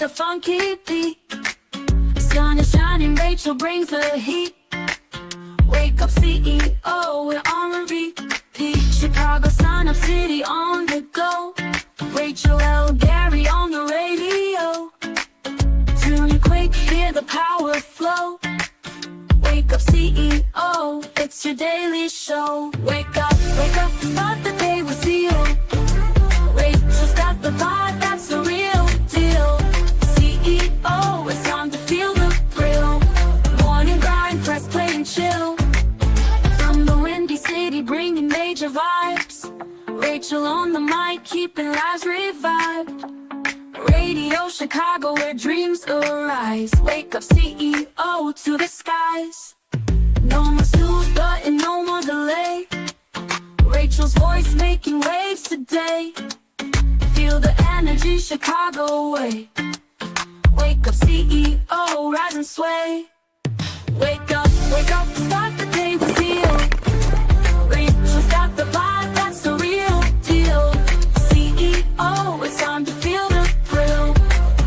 the funky beat. Sun is shining, Rachel brings the heat. Wake up CEO, we're on repeat. Chicago, Sun Up City on the go. Rachel L. Gary on the radio. Tune in quick, hear the power flow. Wake up CEO, it's your daily show. Wake up, start the day with CEO. Rachel's got the vibe, that's the real deal. CEO, it's time to feel the thrill. Morning grind, press play and chill. From the windy city, bringing major vibes. Rachel on the mic, keeping lives revived. Radio Chicago, where dreams arise. Wake up CEO to the skies. No more snooze button, no more delay. Rachel's voice making waves today. Feel the energy Chicago way. Wake up CEO, rise and sway. Wake up, start the day with CEO. Rachel's got the vibe, that's the real deal. CEO, it's time to feel the thrill.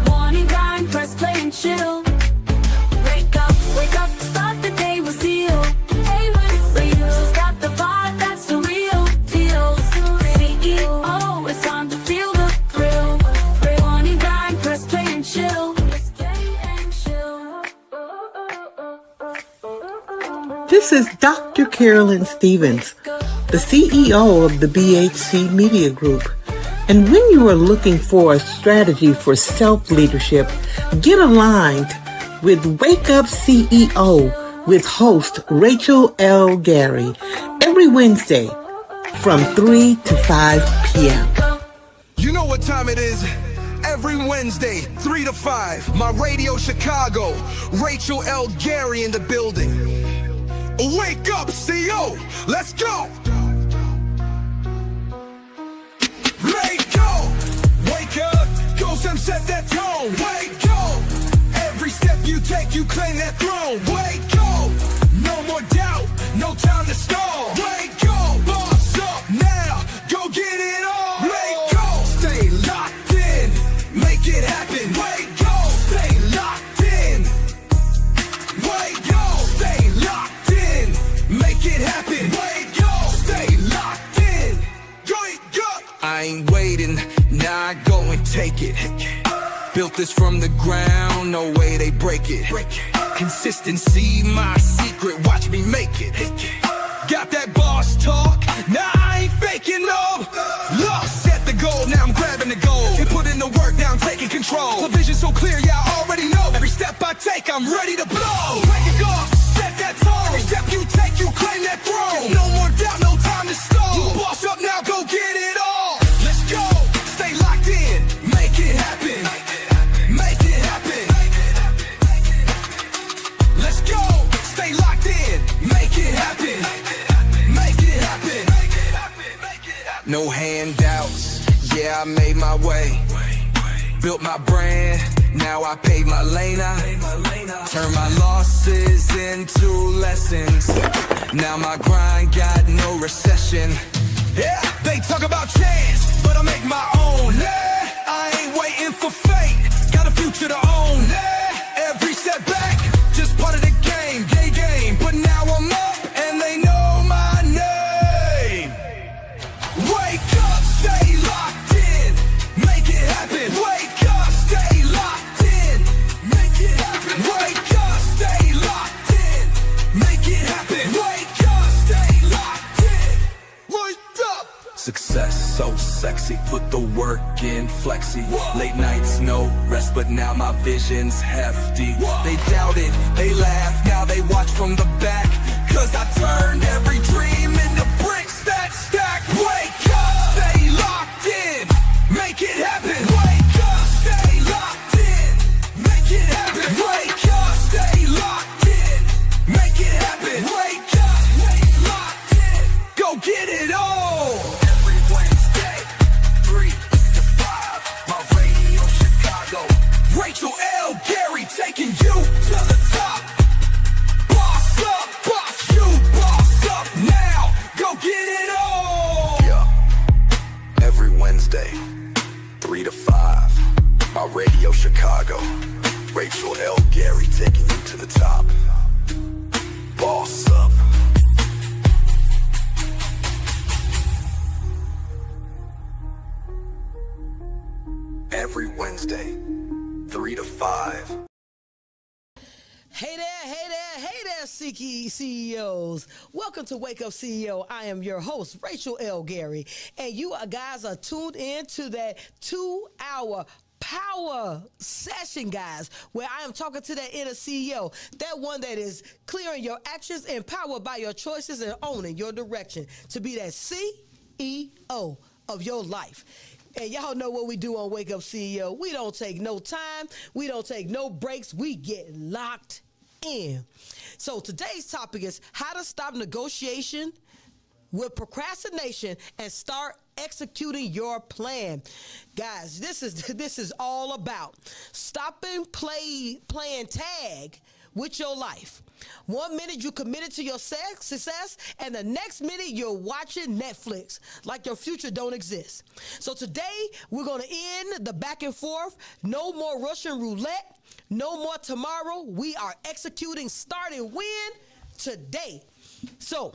Morning grind, press play and chill. Wake up, start the day with CEO. Hey, Rachel's got the vibe, that's the real deal. CEO, it's time to feel the thrill. Morning grind, press play and chill. This is Dr. Carolyn Stevens, the CEO of the BHC Media Group. And when you are looking for a strategy for self-leadership, get aligned with Wake Up CEO with host Rachel L. Gary every Wednesday from 3 to 5 p.m. You know what time it is? Every Wednesday, 3 to 5, my Radio Chicago, Rachel L. Gary in the building. Wake up, CEO, let's go! Wake up, go some set that tone. Wake up, every step you take, you claim that throne. Wake up, no more doubt, no time to stall. Wake up, boss up now, go get it on. Wake up, stay locked in, make it happen. Wake up, stay locked in. Wake up, stay locked in, make it happen. Wake up, stay locked in. Wake up, I ain't waiting, now I go and take it. Built this from the ground, no way they break it. Consistency, my secret, watch me make it. Got that boss talk, now I ain't faking no. Look, set the goal, now I'm grabbing the goal. And put in the work, now I'm taking control. The vision so clear, yeah, I already know. Every step I take, I'm ready to blow. Break it up, set that tone. Every step you take, you claim that throne. No more doubt, no time to stall. You boss up now, go get it all. Let's go, stay locked in, make it happen. Make it happen. Let's go, stay locked in, make it happen. Make it happen. No handouts, yeah, I made my way. Built my brand, now I paid my lane. Turn my losses into lessons. Now my grind got no recession. Yeah, they talk about chance, but I make my own. Yeah, I ain't waiting for fate, got a future to own. Yeah, every step back, just part of the game, gay game. But now I'm up and they know my name. Wake up, stay locked in, make it happen. Wake up, stay locked in, make it happen. Wake up, stay locked in, make it happen. Wake up, stay locked in. Wake up. Success so sexy, put the work in flexi. Late nights, no rest, but now my vision's hefty. They doubted, they laughed, now they watch from the back. Cause I turned every dream into bricks that stack. Wake up, stay locked in, make it happen. Wake up, stay locked in, make it happen. Wake up, stay locked in, make it happen. Wake up, stay locked in, go get it all. Every Wednesday, 3 to 5, my Radio Chicago, Rachel L. Gary taking you to the top. Boss up, boss Yes, CEOs. Welcome to Wake Up CEO. I am your host, Rachel L. Gary, and you guys are tuned in to that 2-hour power session, guys, where I am talking to that inner CEO, that one that is clearing your actions, empowered by your choices, and owning your direction to be that CEO of your life. And y'all know what we do on Wake Up CEO. We don't take no time. We don't take no breaks. We get locked in. So today's topic is how to stop negotiation with procrastination and start executing your plan. Guys, this is all about stopping playing tag with your life. 1 minute you committed to your success, and the next minute you're watching Netflix like your future don't exist. So today we're going to end the back and forth. No more Russian roulette. No more tomorrow. We are executing starting when? Today. So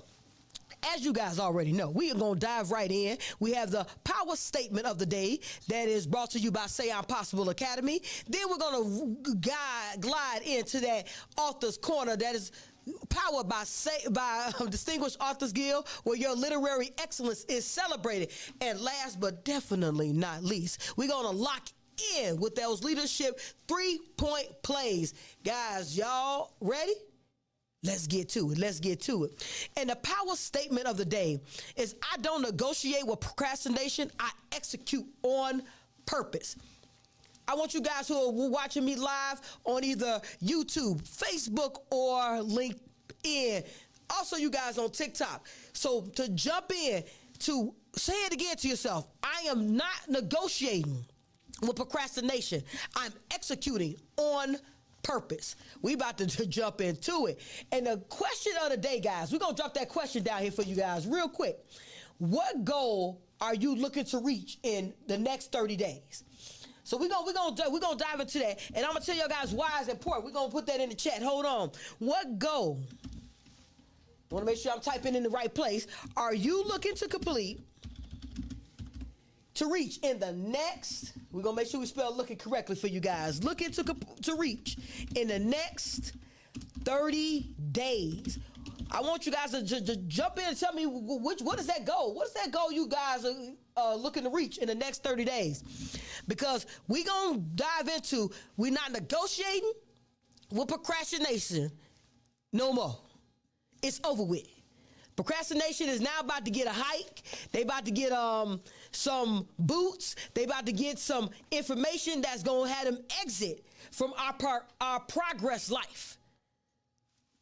as you guys already know, we are going to dive right in. We have the power statement of the day that is brought to you by Say I'm Possible Academy. Then we're going to glide into that author's corner that is powered by Distinguished Authors Guild, where your literary excellence is celebrated. And last but definitely not least, we're going to lock in with those leadership 3-point plays. Guys, y'all ready? Let's get to it. And the power statement of the day is I don't negotiate with procrastination. I execute on purpose. I want you guys who are watching me live on either YouTube, Facebook, or LinkedIn. Also, you guys on TikTok. So to jump in, to say it again to yourself, I am not negotiating with procrastination. I'm executing on purpose. We about to jump into it. And the question of the day, guys, we're going to drop that question down here for you guys real quick. What goal are you looking to reach in the next 30 days? So we're gonna dive into that, and I'm going to tell you guys why it's important. We're going to put that in the chat. Hold on. What goal? I want to make sure I'm typing in the right place. Are you looking to complete, to reach in the next, we're going to make sure we spell looking correctly for you guys. Looking to reach in the next 30 days. I want you guys to jump in and tell me what is that goal? What is that goal you guys are looking to reach in the next 30 days? Because we're going to dive into, we're not negotiating with procrastination no more. It's over with. Procrastination is now about to get a hike. They about to get some boots. They about to get some information that's going to have them exit from our progress life.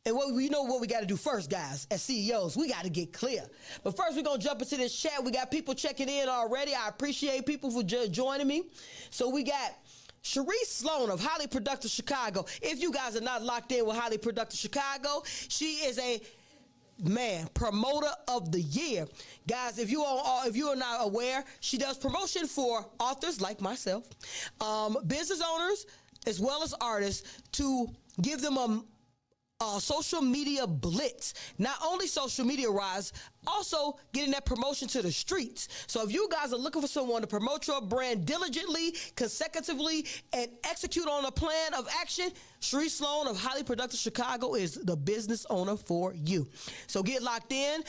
And we know what we got to do first, guys. As CEOs, we got to get clear. But first, we're going to jump into this chat. We got people checking in already. I appreciate people for joining me. So we got Sharice Sloan of Highly Productive Chicago. If you guys are not locked in with Highly Productive Chicago, she is a promoter of the year. Guys, if you are not aware, she does promotion for authors like myself, business owners, as well as artists, to give them a social media blitz. Not only social media wise, also getting that promotion to the streets. So if you guys are looking for someone to promote your brand diligently, consecutively, and execute on a plan of action, Sharice Sloan of Highly Productive Chicago is the business owner for you. So get locked in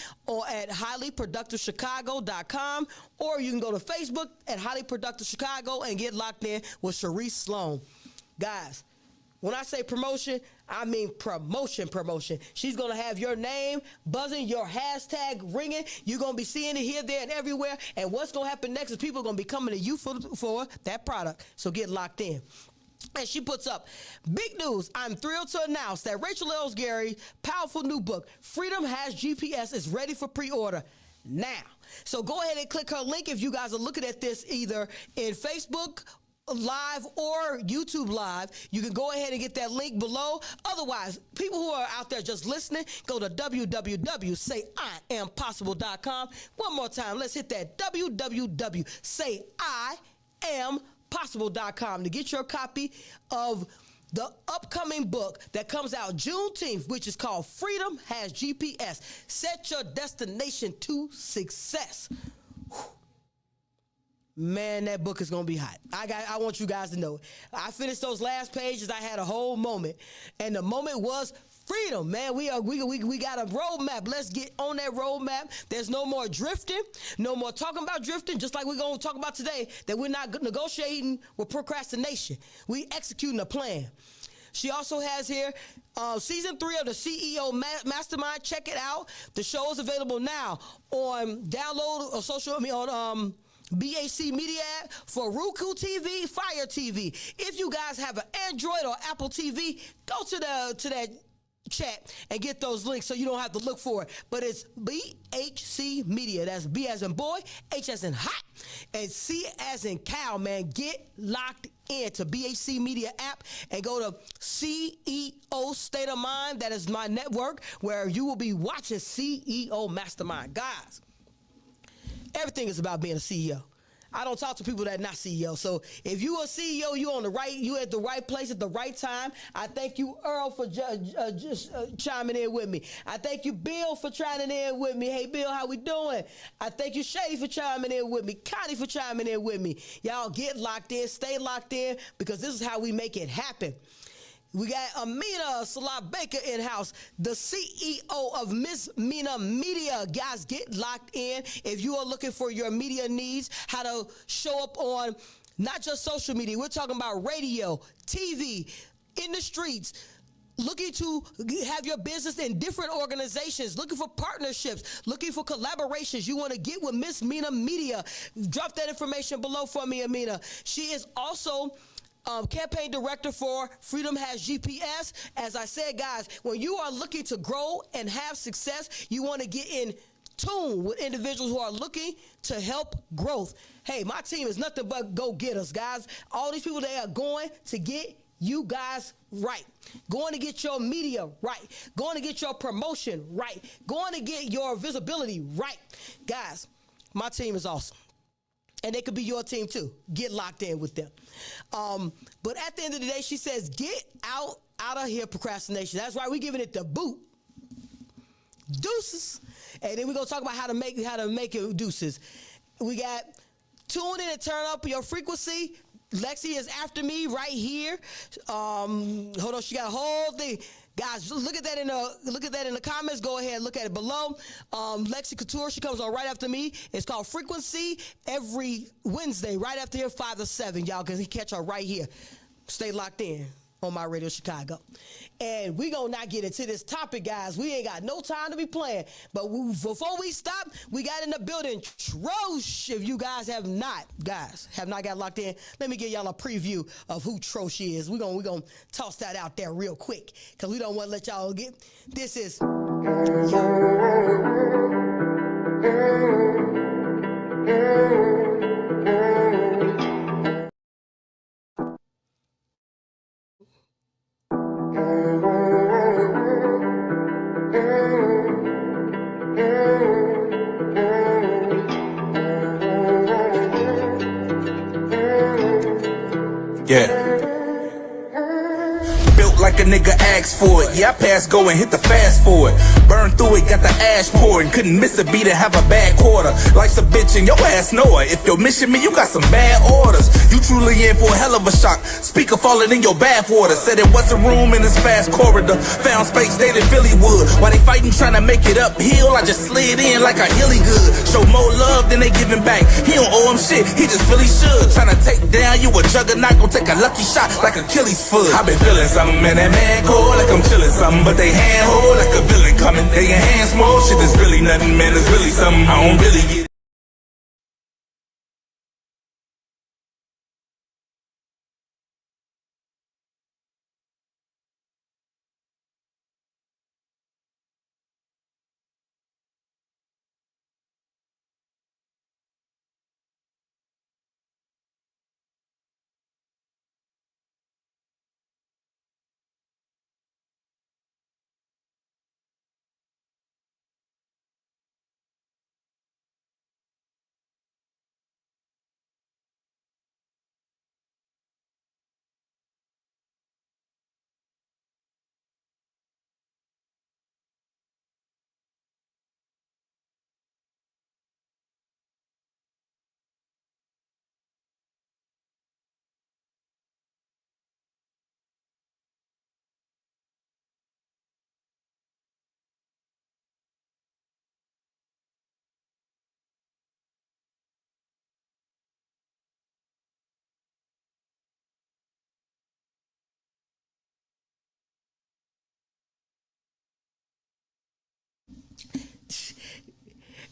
at highlyproductivechicago.com, or you can go to Facebook at Highly Productive Chicago and get locked in with Sharice Sloan. Guys, when I say promotion, I mean promotion. She's going to have your name buzzing, your hashtag ringing. You're going to be seeing it here, there, and everywhere. And what's going to happen next is people are going to be coming to you for that product. So get locked in. And she puts up, big news. I'm thrilled to announce that Rachel L. Gary's powerful new book, Freedom Has GPS, is ready for pre-order now. So go ahead and click her link if you guys are looking at this either in Facebook Live or YouTube Live. You can go ahead and get that link below. Otherwise, people who are out there just listening, go to www.sayiampossible.com. One more time, let's hit that www.sayiampossible.com to get your copy of the upcoming book that comes out Juneteenth, which is called Freedom Has GPS. Set your destination to success. Whew. Man, that book is going to be hot. I want you guys to know. I finished those last pages. I had a whole moment. And the moment was Freedom, man. We got a roadmap. Let's get on that roadmap. There's no more drifting, no more talking about drifting, just like we're going to talk about today, that we're not negotiating with procrastination. We executing a plan. She also has here season 3 of the CEO Mastermind. Check it out. The show is available now on download or on BAC Media app for Roku TV, Fire TV. If you guys have an Android or Apple TV, go to that chat and get those links so you don't have to look for it. But it's BHC Media. That's B as in boy, H as in hot, and C as in cow, man. Get locked into BHC Media app and go to CEO State of Mind. That is my network where you will be watching CEO Mastermind. Guys, everything is about being a CEO. I don't talk to people that are not CEO. So if you a CEO, you at the right place at the right time. I thank you, Earl, for just chiming in with me. I thank you, Bill, for chiming in with me. Hey, Bill, how we doing? I thank you, Shay, for chiming in with me. Connie for chiming in with me. Y'all get locked in, stay locked in, because this is how we make it happen. We got Amina Salah Baker in house, the CEO of Miss Mina Media. Guys, get locked in. If you are looking for your media needs, how to show up on not just social media, we're talking about radio, TV, in the streets, looking to have your business in different organizations, looking for partnerships, looking for collaborations. You want to get with Miss Mina Media. Drop that information below for me, Amina. She is also campaign director for Freedom Has GPS. As I said, guys, when you are looking to grow and have success, you want to get in tune with individuals who are looking to help growth. Hey, my team is nothing but go-getters, guys. All these people, they are going to get you guys right, going to get your media right, going to get your promotion right, going to get your visibility right. Guys, my team is awesome. And they could be your team too. Get locked in with them. But at the end of the day, she says, get out of here, procrastination. That's right. We're giving it the boot. Deuces. And then we're going to talk about how to make it deuces. We got tune in and turn up your frequency. Lexi is after me right here. Hold on. She got a whole thing. Guys, look at that in the comments. Go ahead, look at it below. Lexi Couture, she comes on right after me. It's called Frequency every Wednesday, right after here, 5 to 7. Y'all can catch her right here. Stay locked in on My Radio Chicago. And we gonna not get into this topic, guys. We ain't got no time to be playing. But before we stop, we got in the building Trosh. If you guys have not got locked in, let me give y'all a preview of who Trosh is. We're gonna toss that out there real quick, because we don't want to let y'all get. This is Yeah. Built like a nigga asked for it. Yeah, I passed go and hit the fast forward. Burned through it, got the ash pouring. Couldn't miss a beat and have a bad quarter. Life's a bitch and your ass know it. If you're missing me, you got some bad orders. You truly in for a hell of a shock. Speaker falling in your bathwater. Said it wasn't room in this fast corridor. Found space, stayed in Phillywood. While they fighting, trying to make it uphill, I just slid in like a hilly good. Show more love than they giving back. He don't owe him shit, he just feel he should. Trying to take down you a juggernaut, gon' take a lucky shot like Achilles' foot. I been feeling something, man, that man cold like I'm chilling something. But they handhold like a villain coming. They enhance more shit, that's really nothing, man, it's really something. I don't really get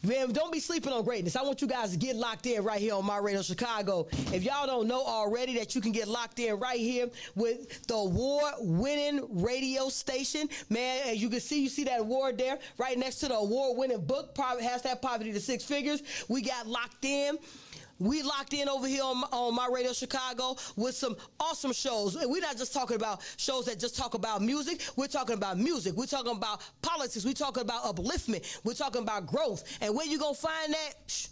Man, don't be sleeping on greatness. I want you guys to get locked in right here on My Radio Chicago. If y'all don't know already that you can get locked in right here with the award-winning radio station, man, as you can see, you see that award there right next to the award-winning book, hashtag Poverty to Six Figures. We got locked in. We locked in over here on My Radio Chicago with some awesome shows. And we're not just talking about shows that just talk about music. We're talking about music. We're talking about politics. We're talking about upliftment. We're talking about growth. And where you going to find that?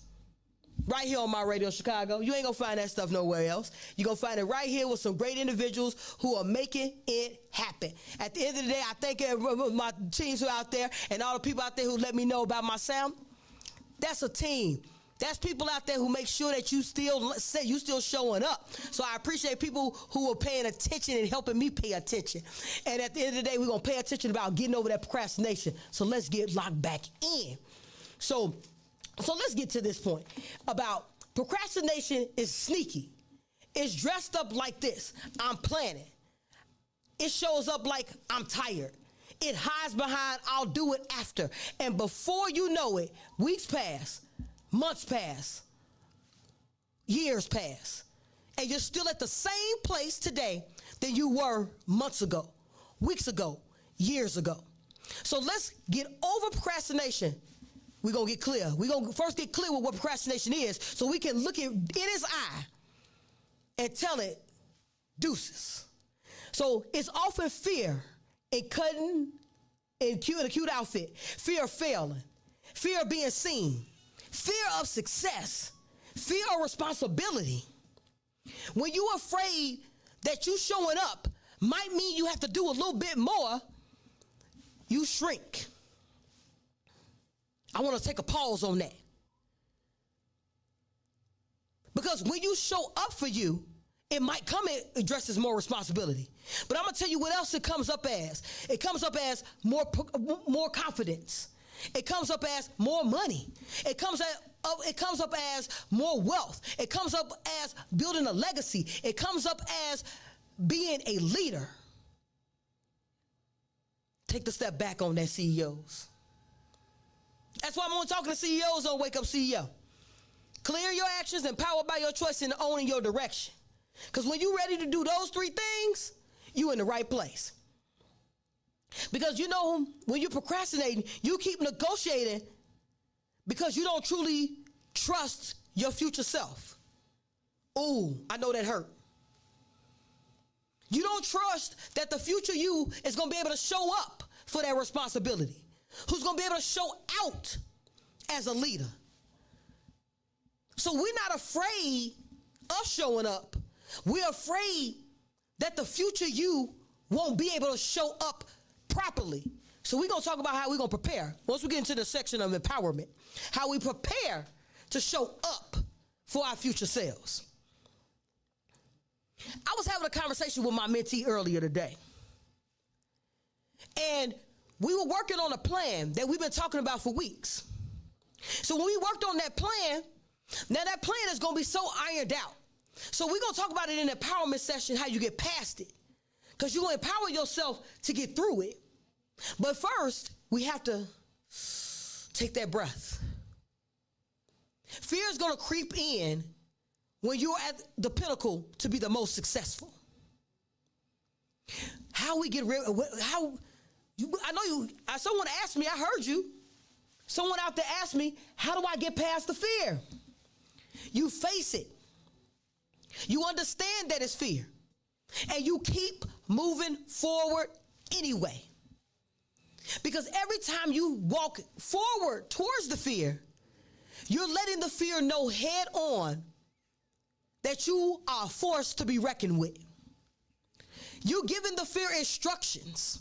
Right here on My Radio Chicago. You ain't going to find that stuff nowhere else. You're going to find it right here with some great individuals who are making it happen. At the end of the day, I thank my teams who are out there and all the people out there who let me know about my sound. That's a team. That's people out there who make sure that you still showing up. So I appreciate people who are paying attention and helping me pay attention. And at the end of the day, we're going to pay attention about getting over that procrastination. So let's get locked back in. So let's get to this point about procrastination is sneaky. It's dressed up like this. I'm planning. It shows up like I'm tired. It hides behind I'll do it after. And before you know it, weeks pass. Months pass, years pass, and you're still at the same place today that you were months ago, weeks ago, years ago. So let's get over procrastination. We're going to get clear. We're going to first get clear with what procrastination is so we can look it in its eye and tell it deuces. So it's often fear in cutting in a cute outfit, fear of failing, fear of being seen, fear of success, fear of responsibility. When you're afraid that you showing up might mean you have to do a little bit more, you shrink. I want to take a pause on that. Because when you show up for you, it might come in dressed as more responsibility. But I'm going to tell you what else it comes up as. It comes up as more confidence. It comes up as more money. It comes up as more wealth. It comes up as building a legacy. It comes up as being a leader. Take the step back on that, CEOs. That's why I'm only talking to CEOs on Wake Up CEO. Clear your actions, empowered by your choice, and owning your direction. Because when you're ready to do those three things, you're in the right place. Because you know, when you're procrastinating, you keep negotiating because you don't truly trust your future self. Ooh, I know that hurt. You don't trust that the future you is going to be able to show up for that responsibility, who's going to be able to show out as a leader. So we're not afraid of showing up. We're afraid that the future you won't be able to show up properly. So we're going to talk about how we're going to prepare. Once we get into the section of empowerment, how we prepare to show up for our future selves. I was having a conversation with my mentee earlier today. And we were working on a plan that we've been talking about for weeks. So when we worked on that plan, now that plan is going to be so ironed out. So we're going to talk about it in the empowerment session, how you get past it. Because you're going to empower yourself to get through it. But first, we have to take that breath. Fear is going to creep in when you're at the pinnacle to be the most successful. How we get rid of, I know you, someone asked me, I heard you. Someone out there asked me, how do I get past the fear? You face it. You understand that it's fear. And you keep moving forward anyway. Because every time you walk forward towards the fear, you're letting the fear know head on that you are a force to be reckoned with. You're giving the fear instructions,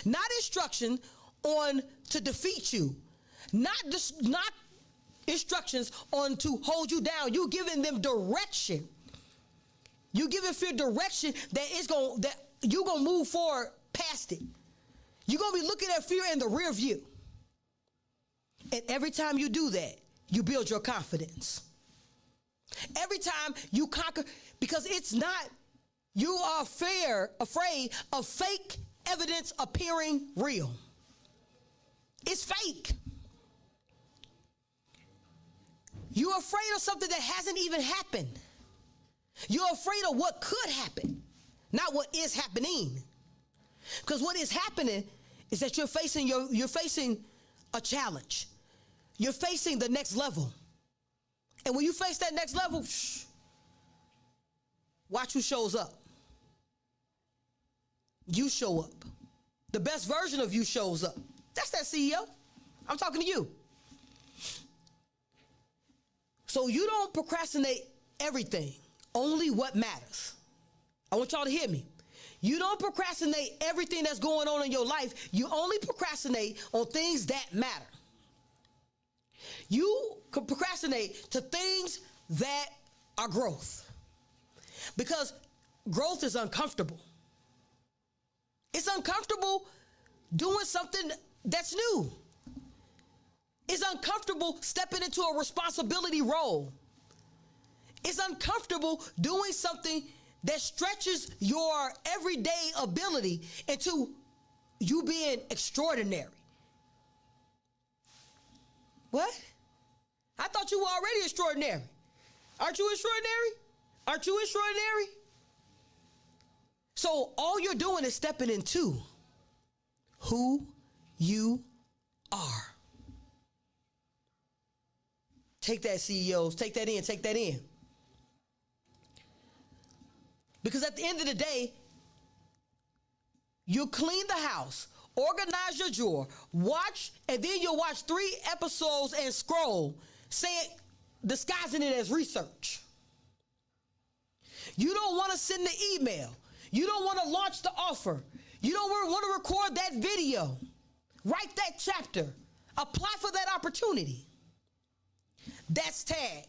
not instruction on to defeat you, not instructions on to hold you down. You're giving them direction. You're giving fear direction that you're gonna move forward past it. You're going to be looking at fear in the rear view. And every time you do that, you build your confidence. Every time you conquer, because it's not, you are afraid of fake evidence appearing real. It's fake. You're afraid of something that hasn't even happened. You're afraid of what could happen, not what is happening. Because what is happening is that you're facing a challenge. You're facing the next level. And when you face that next level, watch who shows up. You show up. The best version of you shows up. That's that CEO. I'm talking to you. So you don't procrastinate everything, only what matters. I want y'all to hear me. You don't procrastinate everything that's going on in your life. You only procrastinate on things that matter. You can procrastinate to things that are growth. Because growth is uncomfortable. It's uncomfortable doing something that's new. It's uncomfortable stepping into a responsibility role. It's uncomfortable doing something that stretches your everyday ability into you being extraordinary. What? I thought you were already extraordinary. Aren't you extraordinary? Aren't you extraordinary? So all you're doing is stepping into who you are. Take that, CEOs. Take that in. Take that in. Because at the end of the day, you clean the house, organize your drawer, watch, and then you'll watch 3 episodes and scroll, disguising it as research. You don't want to send the email. You don't want to launch the offer. You don't want to record that video. Write that chapter. Apply for that opportunity. That's tag.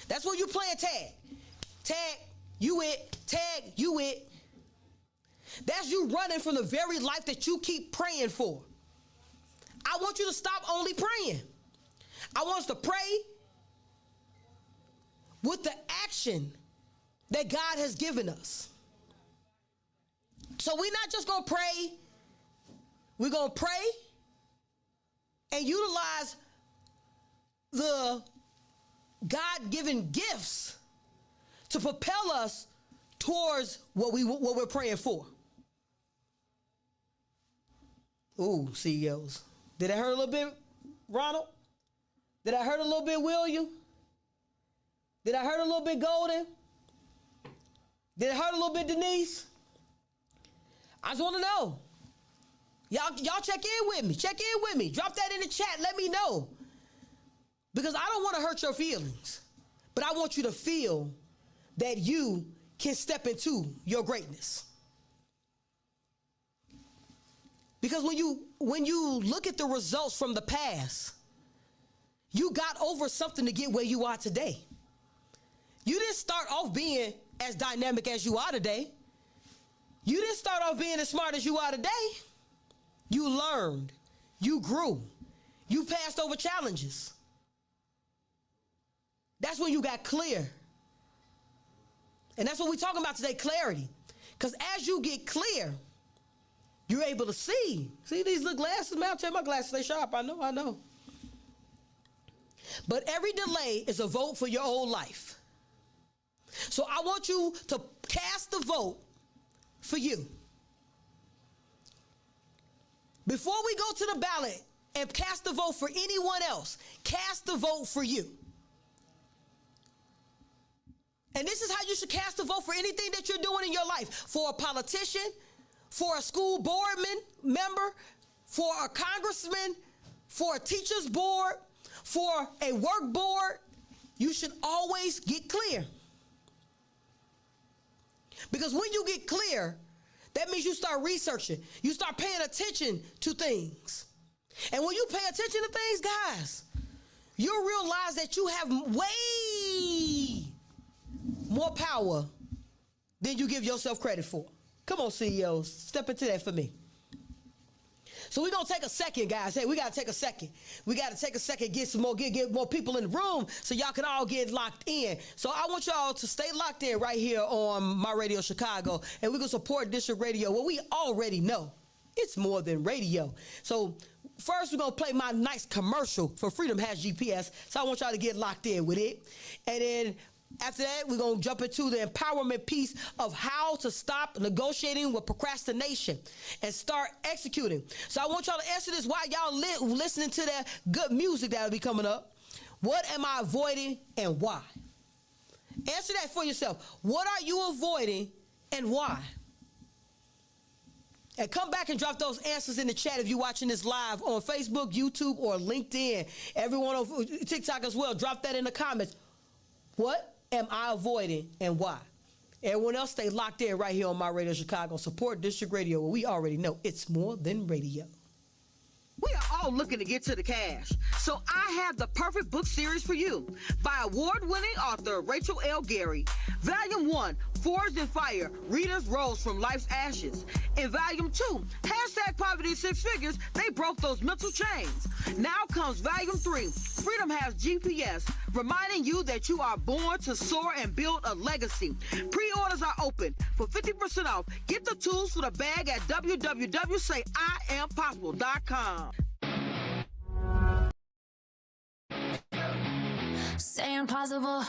That's what you're playing tag. Tag, you it. Tag, you it. That's you running from the very life that you keep praying for. I want you to stop only praying. I want us to pray with the action that God has given us. So we're not just going to pray. We're going to pray and utilize the God-given gifts to propel us towards what we're praying for. Ooh, CEOs. Did that hurt a little bit, Ronald? Did I hurt a little bit, William? Did I hurt a little bit, Golden? Did it hurt a little bit, Denise? I just want to know. Y'all check in with me. Check in with me. Drop that in the chat. Let me know. Because I don't want to hurt your feelings. But I want you to feel that you can step into your greatness. Because when you look at the results from the past, you got over something to get where you are today. You didn't start off being as dynamic as you are today. You didn't start off being as smart as you are today. You learned. You grew. You passed over challenges. That's when you got clear. And that's what we're talking about today, clarity. Because as you get clear, you're able to see. See these little glasses, man? I'll tell you, my glasses stay sharp. I know. But every delay is a vote for your old life. So I want you to cast the vote for you. Before we go to the ballot and cast the vote for anyone else, cast the vote for you. And this is how you should cast a vote for anything that you're doing in your life. For a politician, for a school board member, for a congressman, for a teacher's board, for a work board. You should always get clear. Because when you get clear, that means you start researching. You start paying attention to things. And when you pay attention to things, guys, you'll realize that you have way more power than you give yourself credit for. Come on, CEOs, step into that for me. So we're going to take a second, guys. Hey, we got to take a second. We got to take a second, get more people in the room so y'all can all get locked in. So I want y'all to stay locked in right here on My Radio Chicago, and we're going to support District Radio. Well, we already know It's more than radio. So first, we're going to play my nice commercial for Freedom Has GPS. So I want y'all to get locked in with it. And then after that, we're going to jump into the empowerment piece of how to stop negotiating with procrastination and start executing. So I want y'all to answer this while y'all listening to that good music that'll be coming up. What am I avoiding and why? Answer that for yourself. What are you avoiding and why? And come back and drop those answers in the chat if you're watching this live on Facebook, YouTube, or LinkedIn. Everyone on TikTok as well, drop that in the comments. What am I avoiding and why? Everyone else, stay locked in right here on My Radio Chicago Support District Radio, where we already know it's more than radio. We are all looking to get to the cash, so I have the perfect book series for you by award-winning author Rachel L. Gary. Volume 1, Forged in Fire, Readers Rose from Life's Ashes. In Volume 2, #Poverty Six Figures, They Broke Those Mental Chains. Now comes Volume 3, Freedom Has GPS, reminding you that you are born to soar and build a legacy. Pre-orders are open for 50% off. Get the tools for the bag at www.sayiampossible.com. Say impossible.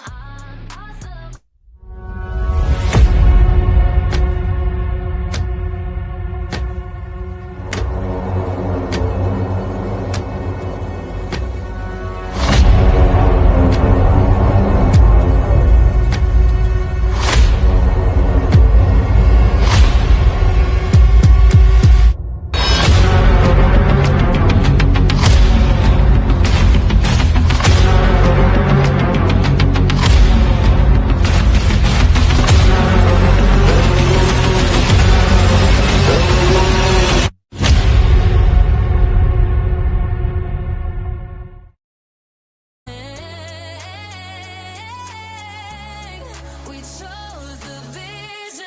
We chose the vision.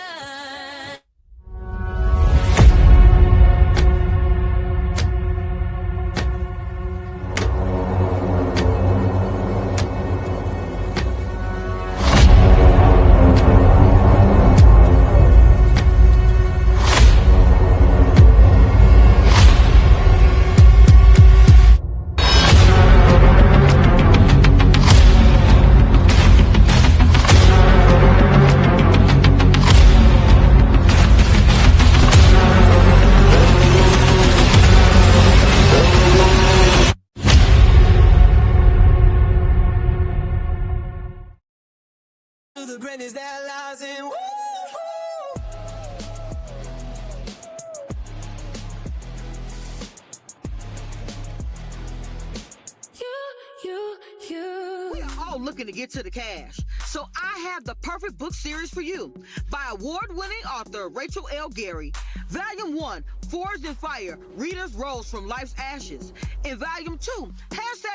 The brand is that lies in woo. We are all looking to get to the cash, so I have the perfect book series for you by award-winning author Rachel L. Gary. Volume 1, Forged in Fire, Readers Rose from Life's Ashes. In Volume 2,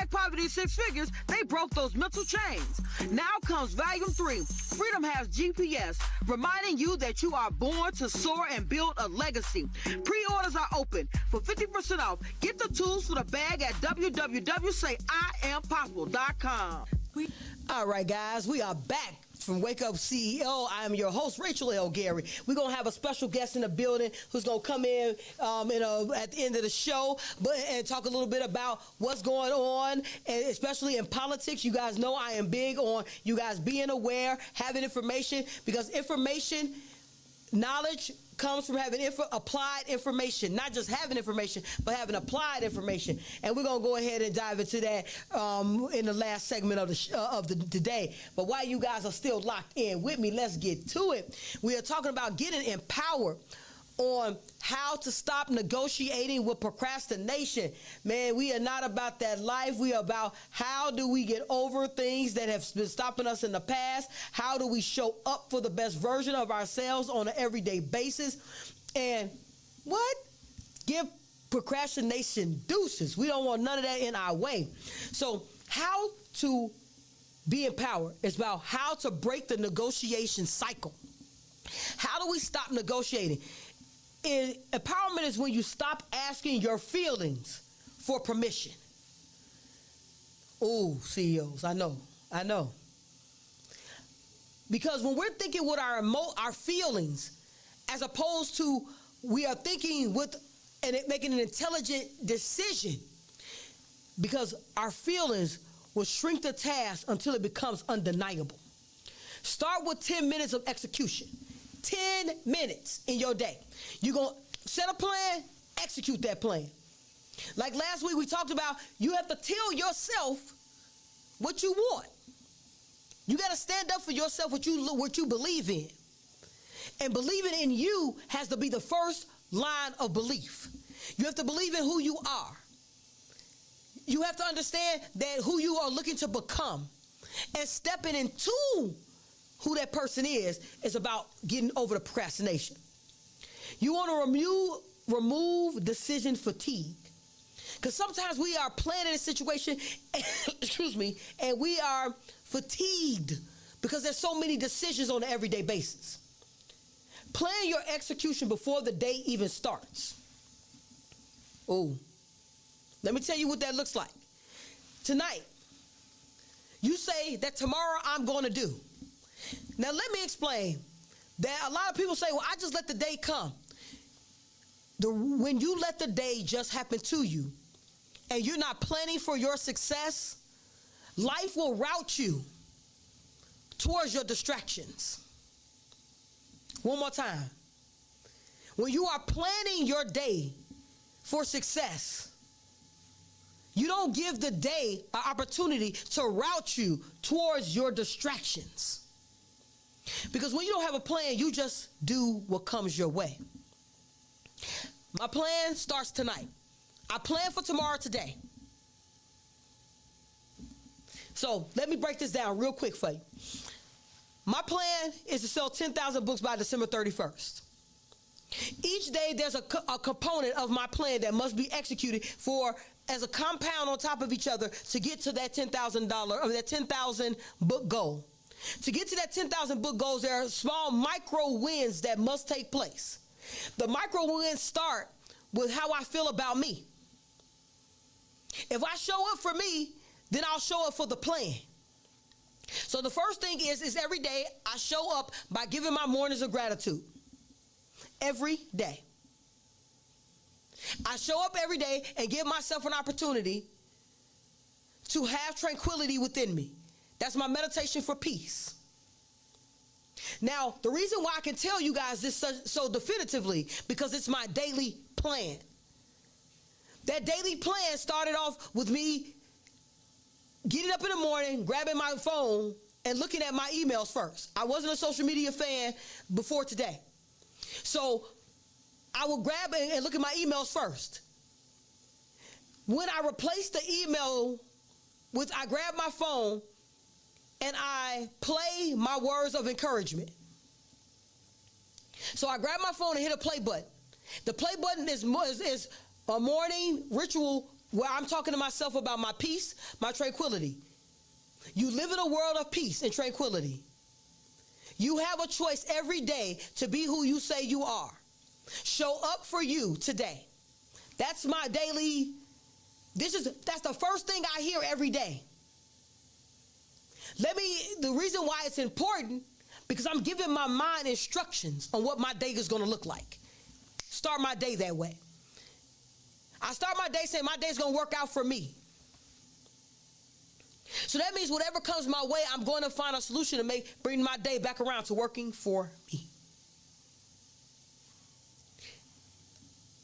#Poverty Six Figures, They Broke Those Mental Chains. Now comes Volume 3, Freedom Has GPS, reminding you that you are born to soar and build a legacy. Pre-orders are open for 50% off. Get the tools for the bag at www.sayiampossible.com. All right, guys, we are back from Wake Up CEO. I am your host, Rachel L. Gary. We're going to have a special guest in the building who's going to come in at the end of the show and talk a little bit about what's going on, and especially in politics. You guys know I am big on you guys being aware, having information, because information, knowledge comes from having applied information, not just having information, but having applied information. And we're going to go ahead and dive into that in the last segment of the today. But while you guys are still locked in with me, let's get to it. We are talking about getting empowered on how to stop negotiating with procrastination. Man, we are not about that life. We are about how do we get over things that have been stopping us in the past? How do we show up for the best version of ourselves on an everyday basis? And what? Give procrastination deuces. We don't want none of that in our way. So how to be empowered is about how to break the negotiation cycle. How do we stop negotiating? Empowerment is when you stop asking your feelings for permission. Oh, CEOs, I know. Because when we're thinking with our feelings, as opposed to we are thinking with and making an intelligent decision, because our feelings will shrink the task until it becomes undeniable. Start with 10 minutes of execution. 10 minutes in your day. You're going to set a plan, execute that plan. Like last week we talked about, you have to tell yourself what you want. You got to stand up for yourself, what you believe in. And believing in you has to be the first line of belief. You have to believe in who you are. You have to understand that who you are looking to become, and stepping into who that person is about getting over the procrastination. You want to remove decision fatigue. Because sometimes we are planning a situation, excuse me, and we are fatigued because there's so many decisions on an everyday basis. Plan your execution before the day even starts. Oh, let me tell you what that looks like. Tonight, you say that tomorrow I'm going to do. Now, let me explain that a lot of people say, well, I just let the day come. When you let the day just happen to you and you're not planning for your success, life will route you towards your distractions. One more time. When you are planning your day for success, you don't give the day an opportunity to route you towards your distractions. Because when you don't have a plan, you just do what comes your way. My plan starts tonight. I plan for tomorrow today. So let me break this down real quick for you. My plan is to sell 10,000 books by December 31st. Each day there's a component of my plan that must be executed as a compound on top of each other to get to that that 10,000 book goal. To get to that 10,000 book goals, there are small micro wins that must take place. The micro wins start with how I feel about me. If I show up for me, then I'll show up for the plan. So the first thing is every day I show up by giving my mornings of gratitude. Every day. I show up every day and give myself an opportunity to have tranquility within me. That's my meditation for peace. Now, the reason why I can tell you guys this so definitively, because it's my daily plan. That daily plan started off with me getting up in the morning, grabbing my phone, and looking at my emails first. I wasn't a social media fan before today. So I will grab and look at my emails first. When I replace the email with, I grab my phone and I play my words of encouragement. So I grab my phone and hit a play button. The play button is a morning ritual where I'm talking to myself about my peace, my tranquility. You live in a world of peace and tranquility. You have a choice every day to be who you say you are. Show up for you today. That's my daily, that's the first thing I hear every day. The reason why it's important, because I'm giving my mind instructions on what my day is going to look like. Start my day that way. I start my day saying my day's going to work out for me. So that means whatever comes my way, I'm going to find a solution to bring my day back around to working for me.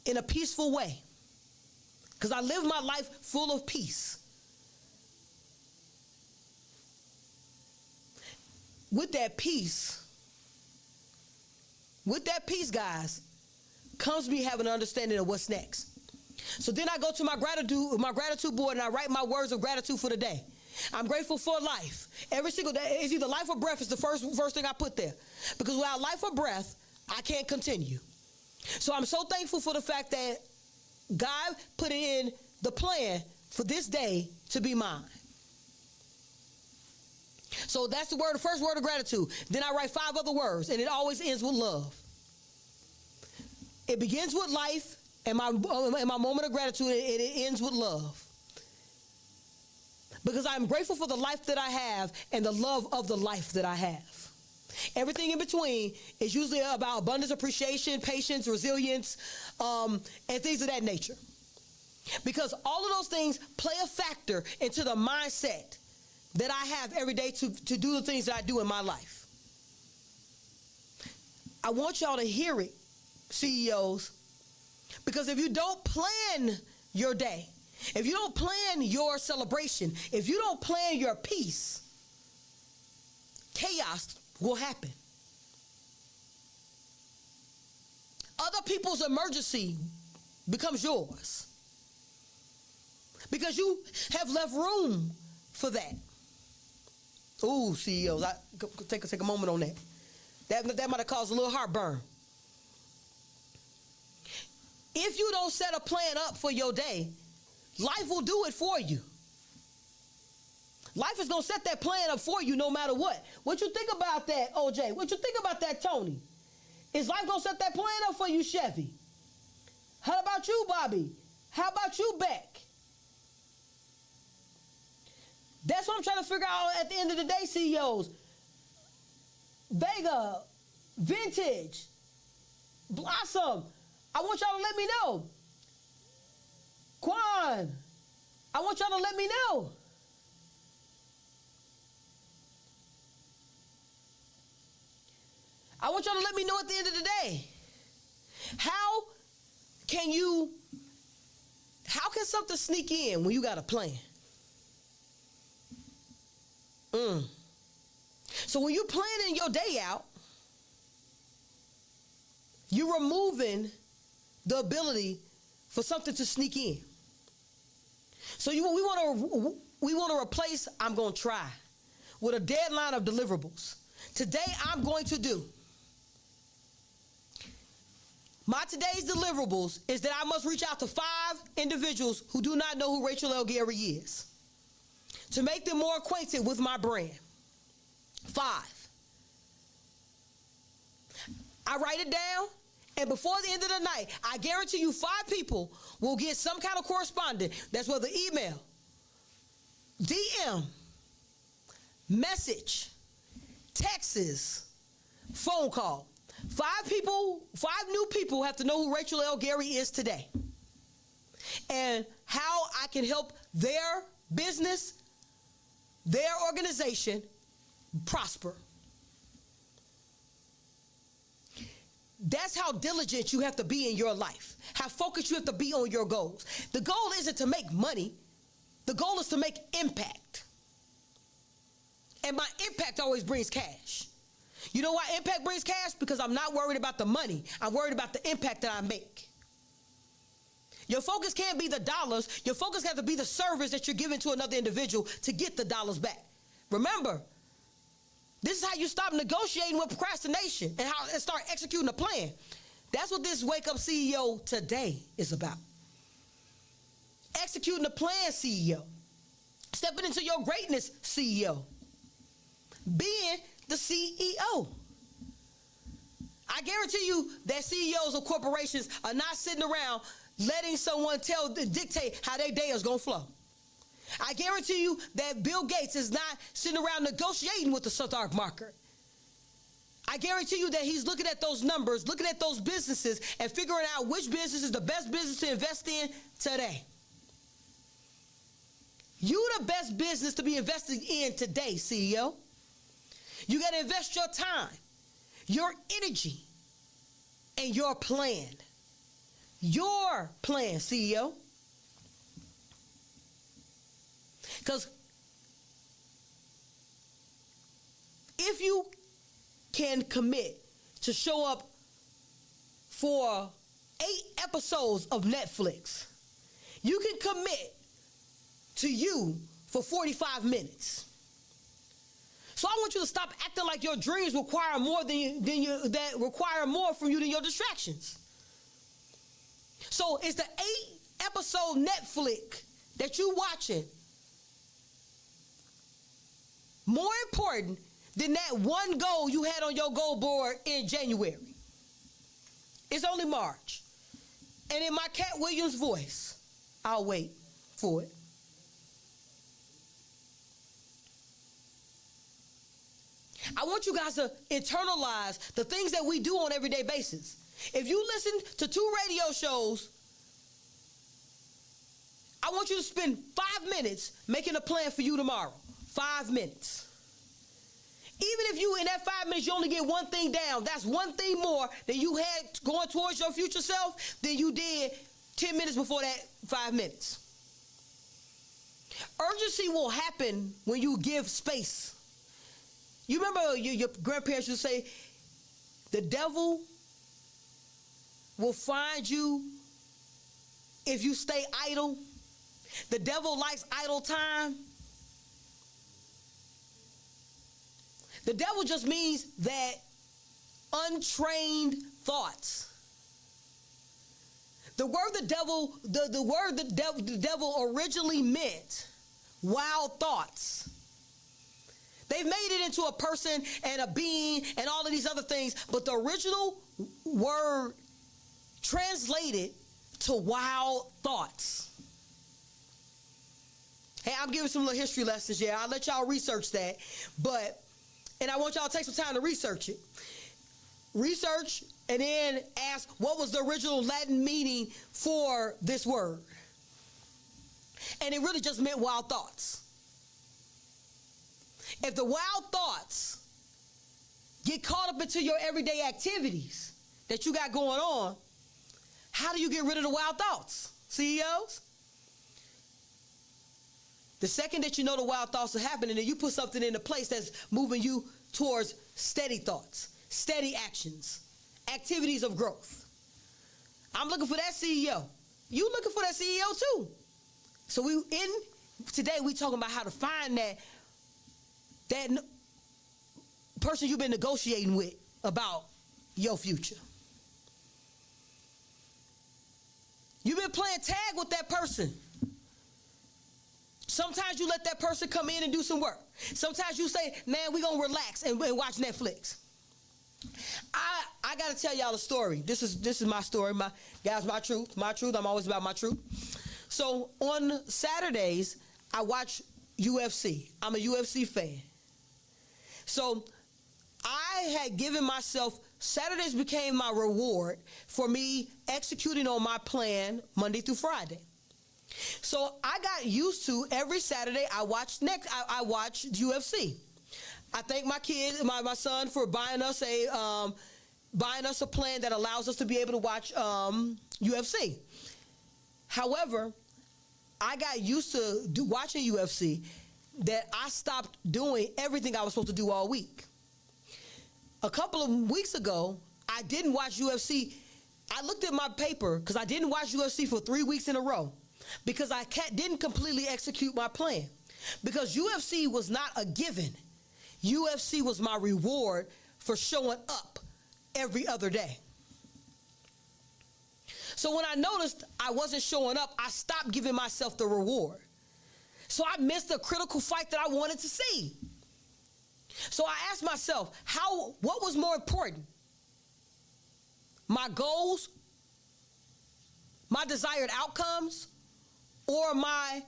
In a peaceful way. Because I live my life full of peace. With that peace, guys, comes me having an understanding of what's next. So then I go to my gratitude board and I write my words of gratitude for the day. I'm grateful for life. Every single day, it's either life or breath is the first thing I put there. Because without life or breath, I can't continue. So I'm so thankful for the fact that God put in the plan for this day to be mine. So that's the first word of gratitude. Then I write 5 other words, and it always ends with love. It begins with life and my moment of gratitude, and it ends with love. Because I'm grateful for the life that I have and the love of the life that I have. Everything in between is usually about abundance, appreciation, patience, resilience, and things of that nature. Because all of those things play a factor into the mindset that I have every day to do the things that I do in my life. I want y'all to hear it, CEOs, because if you don't plan your day, if you don't plan your celebration, if you don't plan your peace, chaos will happen. Other people's emergency becomes yours because you have left room for that. Ooh, CEOs, I take a moment on that. That might have caused a little heartburn. If you don't set a plan up for your day, life will do it for you. Life is going to set that plan up for you no matter what. What you think about that, OJ? What you think about that, Tony? Is life going to set that plan up for you, Chevy? How about you, Bobby? How about you, Beck? That's what I'm trying to figure out at the end of the day, CEOs. Vega, Vintage, Blossom, I want y'all to let me know. Quan, I want y'all to let me know. I want y'all to let me know at the end of the day. How can something sneak in when you got a plan? So when you're planning your day out, you're removing the ability for something to sneak in. So we want to replace "I'm going to try" with a deadline of deliverables. Today I'm going to do. My today's deliverables is that I must reach out to 5 individuals who do not know who Rachel L. Gary is to make them more acquainted with my brand. 5. I write it down, and before the end of the night, I guarantee you 5 people will get some kind of correspondence. That's whether email, DM, message, texts, phone call. 5 new people have to know who Rachel L. Gary is today and how I can help their business, their organization prosper. That's how diligent you have to be in your life, how focused you have to be on your goals. The goal isn't to make money. The goal is to make impact. And my impact always brings cash. You know why impact brings cash? Because I'm not worried about the money. I'm worried about the impact that I make. Your focus can't be the dollars. Your focus has to be the service that you're giving to another individual to get the dollars back. Remember, this is how you stop negotiating with procrastination and start executing a plan. That's what this Wake Up CEO today is about. Executing a plan, CEO. Stepping into your greatness, CEO. Being the CEO. I guarantee you that CEOs of corporations are not sitting around letting someone dictate how their day is going to flow. I guarantee you that Bill Gates is not sitting around negotiating with the stock market. I guarantee you that he's looking at those numbers, looking at those businesses, and figuring out which business is the best business to invest in today. You the best business to be invested in today, CEO. You got to invest your time, your energy, and your plan. Your plan, CEO. Because if you can commit to show up for 8 episodes of Netflix, you can commit to you for 45 minutes. So I want you to stop acting like your dreams require more that require more from you than your distractions. So is the 8-episode Netflix that you watching more important than that one goal you had on your goal board in January? It's only March. And in my Cat Williams voice, I'll wait for it. I want you guys to internalize the things that we do on an everyday basis. If you listen to 2 radio shows, I want you to spend 5 minutes making a plan for you tomorrow. 5 minutes. Even if you, in that 5 minutes, you only get one thing down, that's one thing more than you had going towards your future self than you did 10 minutes before that 5 minutes. Urgency will happen when you give space. You remember your grandparents used to say, the devil will find you if you stay idle. The devil likes idle time. The devil just means that untrained thoughts. The word the devil originally meant wild thoughts. They've made it into a person and a being and all of these other things, but the original word translated to wild thoughts. Hey, I'm giving some little history lessons, yeah. I'll let y'all research that, and I want y'all to take some time to research it. Research and then ask what was the original Latin meaning for this word. And it really just meant wild thoughts. If the wild thoughts get caught up into your everyday activities that you got going on, how do you get rid of the wild thoughts, CEOs? The second that you know the wild thoughts are happening, then you put something into place that's moving you towards steady thoughts, steady actions, activities of growth. I'm looking for that CEO. You looking for that CEO too. So today we talking about how to find that person you've been negotiating with about your future. You've been playing tag with that person. Sometimes you let that person come in and do some work. Sometimes you say, man, we're going to relax and watch Netflix. I got to tell y'all a story. This is my story. My truth. I'm always about my truth. So on Saturdays, I watch UFC. I'm a UFC fan. So I had given myself, Saturdays became my reward for me executing on my plan Monday through Friday. So I got used to every Saturday I watch UFC. I thank my kid, my son, for buying us a plan that allows us to be able to watch UFC. However, I got used to watching UFC that I stopped doing everything I was supposed to do all week. A couple of weeks ago, I didn't watch UFC. I looked at my paper because I didn't watch UFC for 3 weeks in a row because I didn't completely execute my plan. Because UFC was not a given. UFC was my reward for showing up every other day. So when I noticed I wasn't showing up, I stopped giving myself the reward. So I missed a critical fight that I wanted to see. So I asked myself, what was more important? My goals, my desired outcomes, or my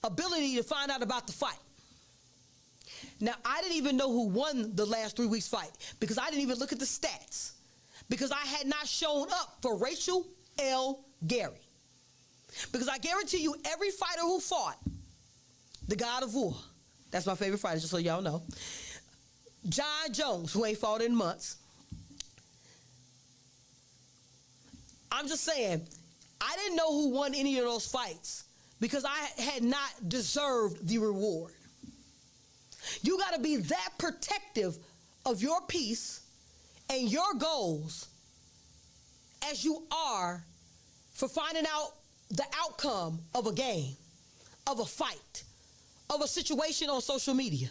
ability to find out about the fight? Now, I didn't even know who won the last 3 weeks fight because I didn't even look at the stats because I had not shown up for Rachel L. Gary. Because I guarantee you, every fighter who fought, the God of War, that's my favorite fighter, just so y'all know, John Jones, who ain't fought in months. I'm just saying, I didn't know who won any of those fights because I had not deserved the reward. You got to be that protective of your peace and your goals as you are for finding out the outcome of a game, of a fight, of a situation on social media.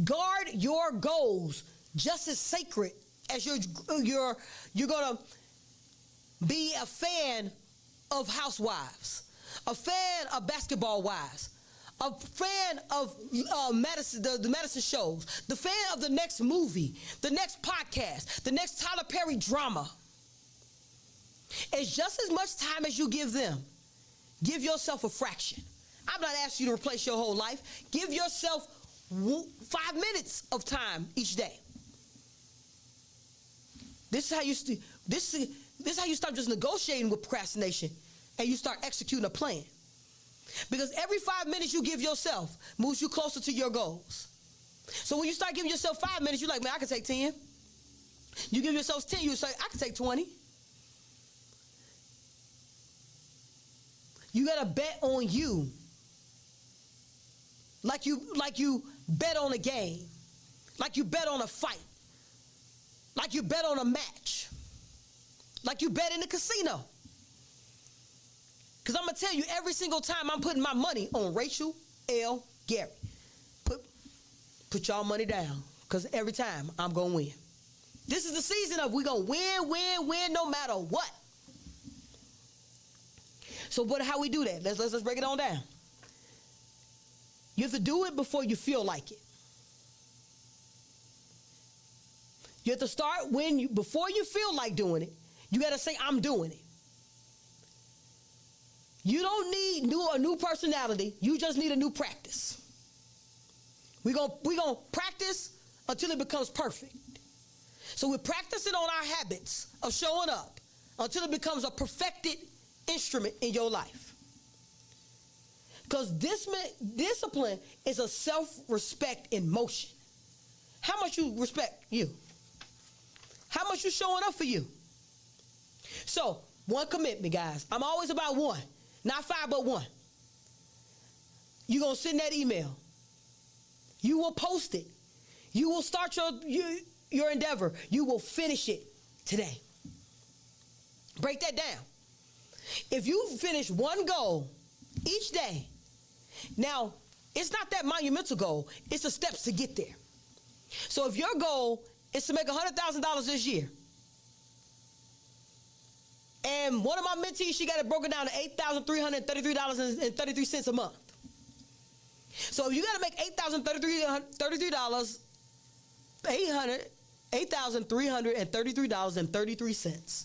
Guard your goals just as sacred as you're going to be a fan of Housewives, a fan of Basketball Wives, a fan of the medicine shows, the fan of the next movie, the next podcast, the next Tyler Perry drama. It's just as much time as you give them. Give yourself a fraction. I'm not asking you to replace your whole life. Give yourself 5 minutes of time each day. This is how you start just negotiating with procrastination, and you start executing a plan. Because every 5 minutes you give yourself moves you closer to your goals. So when you start giving yourself 5 minutes, you're like, man, I can take 10. You give yourself 10, you say, I can take 20. You gotta bet on you. Like you bet on a game. Like you bet on a fight. Like you bet on a match. Like you bet in the casino. Because I'm going to tell you, every single time I'm putting my money on Rachel L. Gary. Put y'all money down, because every time I'm going to win. This is the season of we're going to win no matter what. So how we do that? Let's break it on down. You have to do it before you feel like it. You have to start before you feel like doing it. You got to say, I'm doing it. You don't need a new personality. You just need a new practice. We're gonna practice until it becomes perfect. So we're practicing on our habits of showing up until it becomes a perfected instrument in your life. Because discipline is a self-respect in motion. How much you respect you? How much you showing up for you? So, one commitment, guys. I'm always about one. Not 5, but 1. You're going to send that email. You will post it. You will start your endeavor. You will finish it today. Break that down. If you finish one goal each day, now, it's not that monumental goal. It's the steps to get there. So if your goal is to make $100,000 this year, and one of my mentees, she got it broken down to $8,333.33 a month. So if you got to make $8,333.33.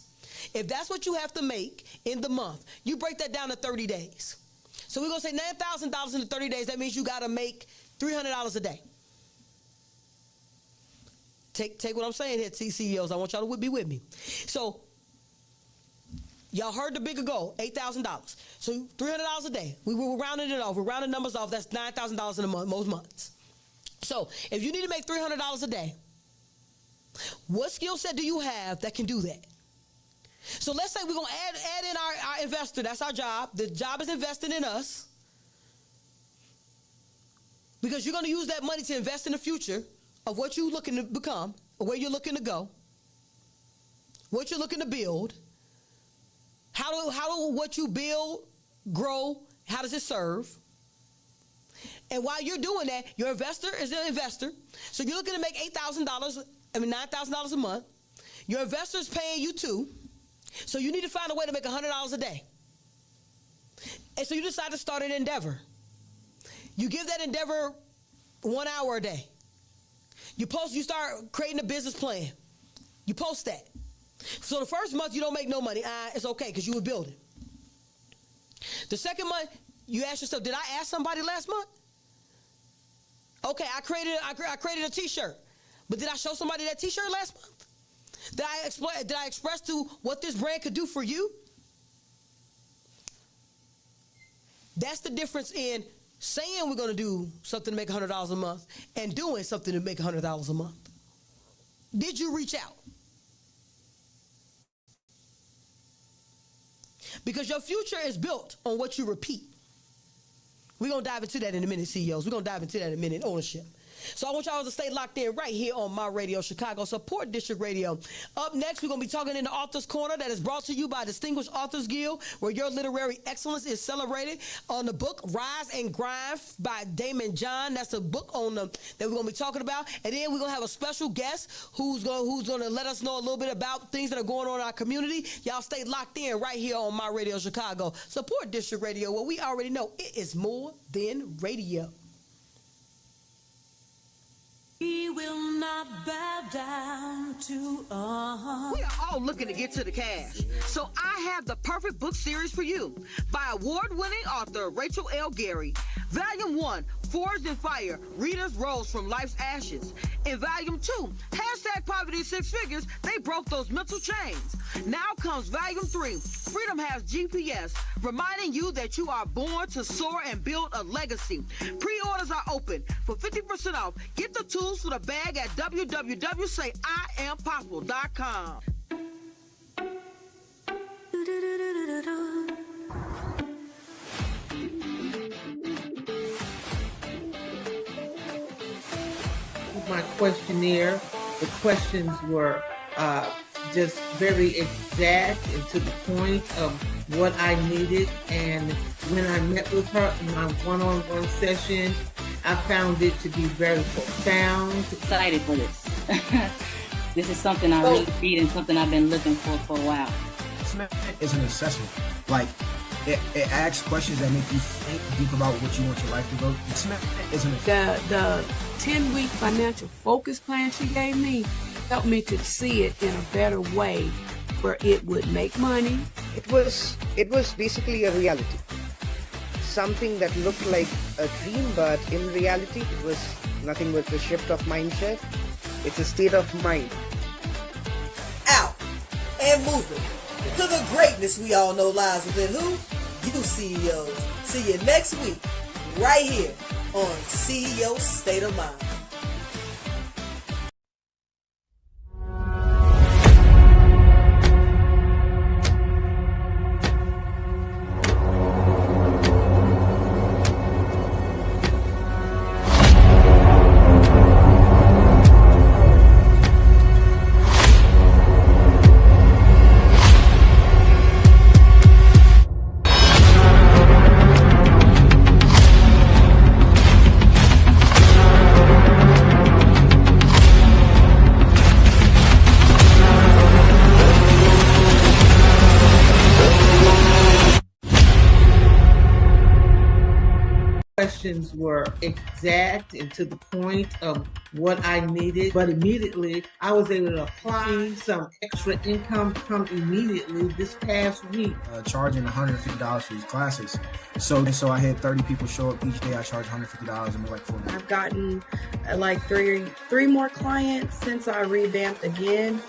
If that's what you have to make in the month, you break that down to 30 days. So we're going to say $9,000 in the 30 days. That means you got to make $300 a day. Take what I'm saying here, CEOs. I want y'all to be with me. So y'all heard the bigger goal, $8,000. So $300 a day. We were rounding it off. We're rounding numbers off. That's $9,000 in a month, most months. So if you need to make $300 a day, what skill set do you have that can do that? So let's say we're going to add in our investor. That's our job. The job is investing in us. Because you're going to use that money to invest in the future of what you're looking to become, or where you're looking to go, what you're looking to build. How do what you build grow? How does it serve? And while you're doing that, your investor is an investor. So you're looking to make $9,000 a month. Your investor is paying you $2. So you need to find a way to make $100 a day. And so you decide to start an endeavor. You give that endeavor 1 hour a day. You start creating a business plan. You post that. So the first month you don't make no money. It's okay because you were building. The second month, you ask yourself, did I ask somebody last month? Okay, I created a t-shirt. But did I show somebody that t-shirt last month? Did I express to what this brand could do for you? That's the difference in saying we're going to do something to make $100 a month and doing something to make $100 a month. Did you reach out? Because your future is built on what you repeat. We're going to dive into that in a minute, CEOs. We're going to dive into that in a minute, ownership. So I want y'all to stay locked in right here on my radio, Chicago Support District Radio. Up next, we're going to be talking in the Author's Corner that is brought to you by Distinguished Authors Guild, where your literary excellence is celebrated, on the book Rise and Grind by Damon John. That's a book that we're going to be talking about. And then we're going to have a special guest who's going to let us know a little bit about things that are going on in our community. Y'all stay locked in right here on my radio, Chicago Support District Radio, where we already know it is more than radio. We will not bow down to We are all looking to get to the cash. So I have the perfect book series for you by award-winning author Rachel L. Gary. Volume 1, Forged in Fire, Readers Rose from Life's Ashes. In Volume 2, hashtag Poverty Six Figures, they broke those mental chains. Now comes Volume 3, Freedom Has GPS, reminding you that you are born to soar and build a legacy. Pre-orders are open for 50% off. Get the tools for the bag at www.sayiampossible.com. My questionnaire, the questions were just very exact and to the point of what I needed. And when I met with her in my one-on-one session, I found it to be very profound. Excited for this. This is something I really need and something I've been looking for a while. It's an assessment. Like, it asks questions that make you think deep about what you want your life to go. It's an assessment. The 10-week financial focus plan she gave me helped me to see it in a better way where it would make money. It was basically a reality. Something that looked like a dream, but in reality it was nothing but a shift of mindset. It's a state of mind. Out and moving to the greatness we all know lies within who? You CEOs. See you next week, right here on CEO State of Mind. Questions were exact and to the point of what I needed, but immediately I was able to apply some extra income come immediately this past week. Charging $150 for these classes. So I had 30 people show up each day. I charge $150 and we're like 4 I've gotten like three more clients since I revamped again.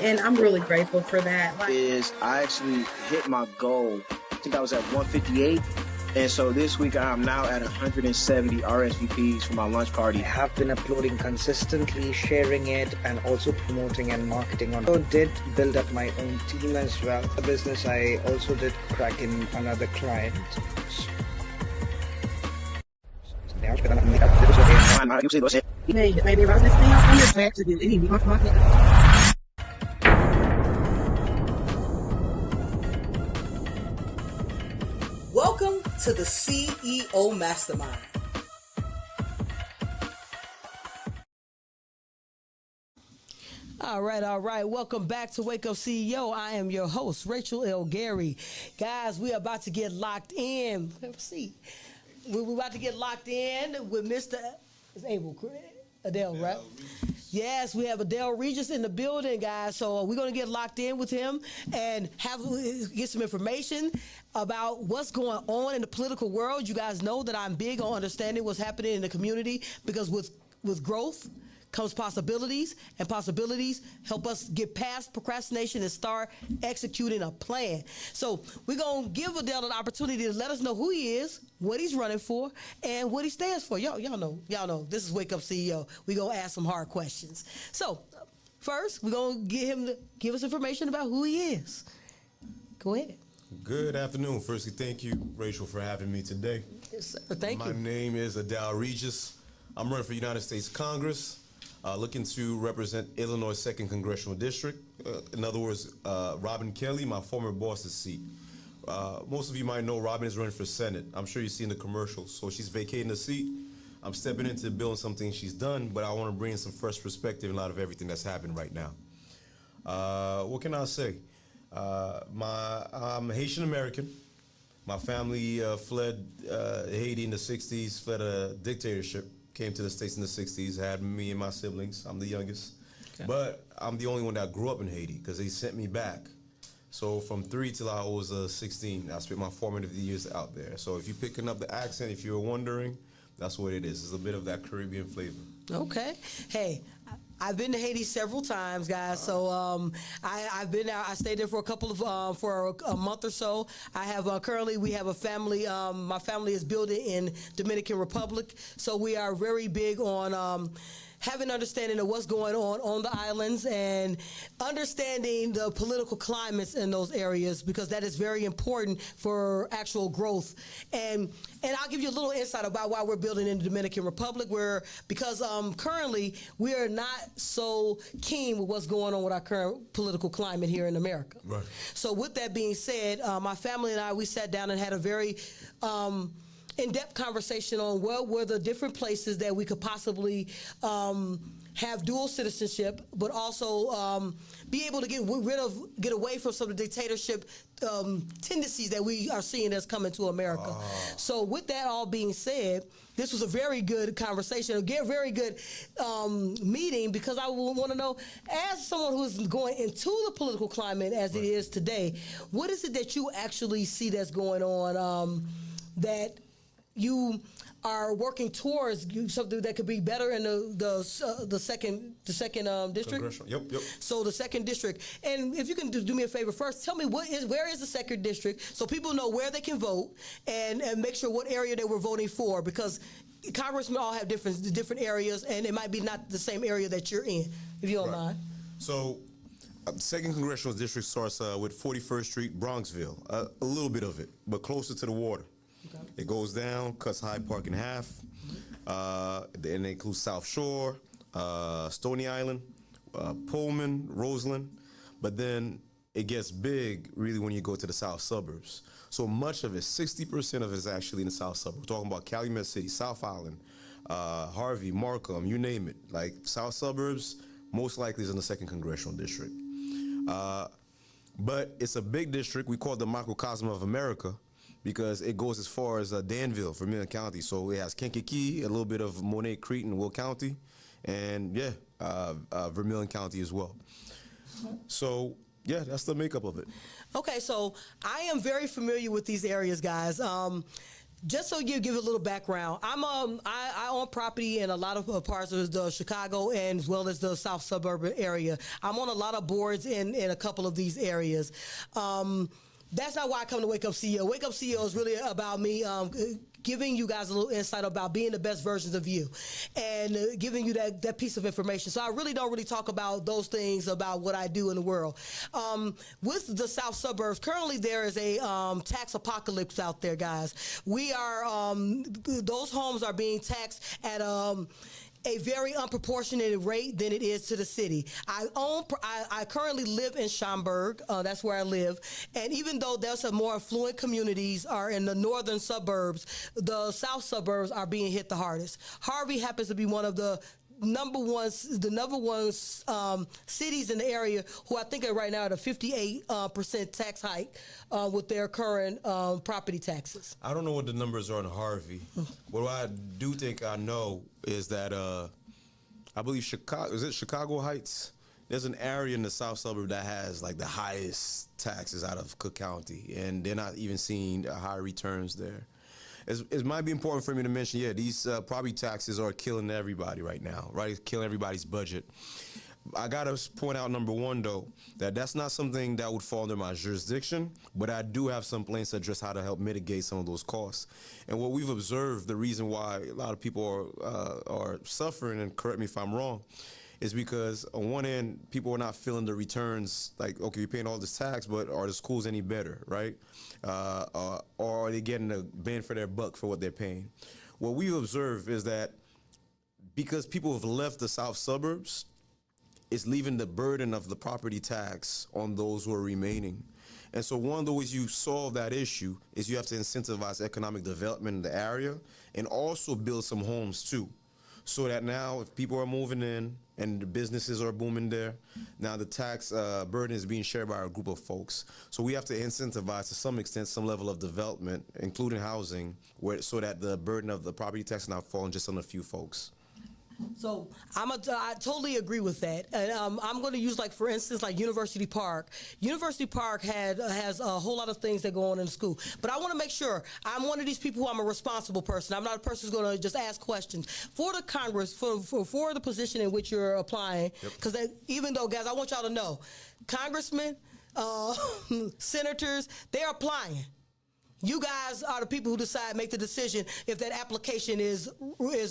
And I'm really grateful for that. I actually hit my goal. I think I was at 158. And so this week I'm now at 170 RSVPs for my lunch party. I have been uploading consistently, sharing it, and also promoting and marketing on. I did build up my own team as well. The business, I also did crack in another client. Welcome to the CEO Mastermind. All right. Welcome back to Wake Up CEO. I am your host, Rachel L. Gary. Guys, we are about to get locked in. Let's see. We're about to get locked in with Mr. Adele, right? Yes, we have Adele Regis in the building, guys. So we're going to get locked in with him and get some information about what's going on in the political world. You guys know that I'm big on understanding what's happening in the community because with growth comes possibilities, and possibilities help us get past procrastination and start executing a plan. So we're going to give Adele an opportunity to let us know who he is, what he's running for, and what he stands for. Y'all know, this is Wake Up CEO. We're going to ask some hard questions. So first, we're going to get him to give us information about who he is. Go ahead. Good afternoon. Firstly, thank you, Rachel, for having me today. Yes, sir. Thank you. My name is Adele Regis. I'm running for United States Congress. Looking to represent Illinois 2nd Congressional District. In other words, Robin Kelly, my former boss's seat. Most of you might know Robin is running for Senate. I'm sure you've seen the commercials. So she's vacating the seat. I'm stepping into building something she's done, but I want to bring in some fresh perspective in light of everything that's happened right now. What can I say? I'm Haitian American. My family fled Haiti in the 60s, fled a dictatorship. Came to the States in the 60s, had me and my siblings. I'm the youngest. Okay. But I'm the only one that grew up in Haiti because they sent me back. So from 3 till I was 16, I spent my formative years out there. So if you're picking up the accent, if you're wondering, That's what it is. It's a bit of that Caribbean flavor. Okay. Hey, I've been to Haiti several times, guys. So I've been there. I stayed there for a couple of for a month or so. I have currently we have a family. My family is building in Dominican Republic, so we are very big on. Having understanding of what's going on the islands and understanding the political climates in those areas, because that is very important for actual growth. And I'll give you a little insight about why we're building in the Dominican Republic, because currently we are not so keen with what's going on with our current political climate here in America. Right. So with that being said, my family and I, we sat down and had a very in-depth conversation on what were the different places that we could possibly have dual citizenship, but also be able to get away from some of the dictatorship tendencies that we are seeing that's coming to America. So with that all being said, this was a very good conversation, a very good meeting, because I want to know, as someone who's going into the political climate as it is today, what is it that you actually see that's going on that you are working towards, something that could be better in the second district? Yep. So the second district. And if you can do me a favor first, tell me where is the second district, so people know where they can vote, and make sure what area they were voting for, because congressmen all have different areas, and it might be not the same area that you're in, if you don't mind. So, second congressional district starts with 41st Street, Bronxville. A little bit of it, but closer to the water. Okay. It goes down, cuts Hyde Park in half, and it includes South Shore, Stony Island, Pullman, Roseland, but then it gets big really when you go to the south suburbs. So much of it, 60% of it is actually in the south suburbs. We're talking about Calumet City, South Island, Harvey, Markham, you name it. Like south suburbs, most likely is in the second congressional district. But it's a big district. We call it the microcosm of America, because it goes as far as Danville, Vermilion County. So it has Kankakee, a little bit of Monet, Crete, and Will County, and Vermilion County as well. So yeah, that's the makeup of it. Okay, so I am very familiar with these areas, guys. Just so you give a little background, I own property in a lot of parts of the Chicago and as well as the South suburban area. I'm on a lot of boards in a couple of these areas. That's not why I come to Wake Up CEO. Wake Up CEO is really about me giving you guys a little insight about being the best versions of you, and giving you that piece of information. So I really don't talk about those things about what I do in the world. With the South suburbs, currently there is a tax apocalypse out there, guys. We are those homes are being taxed at a very unproportionate rate than it is to the city. I currently live in Schaumburg. That's where I live. And even though there's some more affluent communities are in the northern suburbs, the south suburbs are being hit the hardest. Harvey happens to be one of the number one cities in the area who I think are right now at a 58% tax hike with their current property taxes. I don't know what the numbers are in Harvey. What I do think I know is that I believe Chicago Heights? There's an area in the south suburb that has like the highest taxes out of Cook County, and they're not even seeing high returns there. It might be important for me to mention, these property taxes are killing everybody right now, right? Killing everybody's budget. I gotta point out, number one, though, that's not something that would fall under my jurisdiction, but I do have some plans to address how to help mitigate some of those costs. And what we've observed, the reason why a lot of people are suffering, and correct me if I'm wrong, is because on one end, people are not feeling the returns, like, okay, you're paying all this tax, but are the schools any better, right? Or are they getting a bang for their buck for what they're paying? What we've observed is that because people have left the south suburbs, it's leaving the burden of the property tax on those who are remaining. And so one of the ways you solve that issue is you have to incentivize economic development in the area and also build some homes too. So that now if people are moving in and the businesses are booming there, now the tax burden is being shared by a group of folks. So we have to incentivize to some extent some level of development, including housing, so that the burden of the property tax is not falling just on a few folks. So I totally agree with that, and I'm going to use, like, for instance, like University Park. University Park has a whole lot of things that go on in the school, but I want to make sure I'm one of these people who I'm a responsible person. I'm not a person who's going to just ask questions for the Congress for the position in which you're applying. Because even though, guys, I want y'all to know, congressmen, senators, they're applying. You guys are the people who make the decision if that application is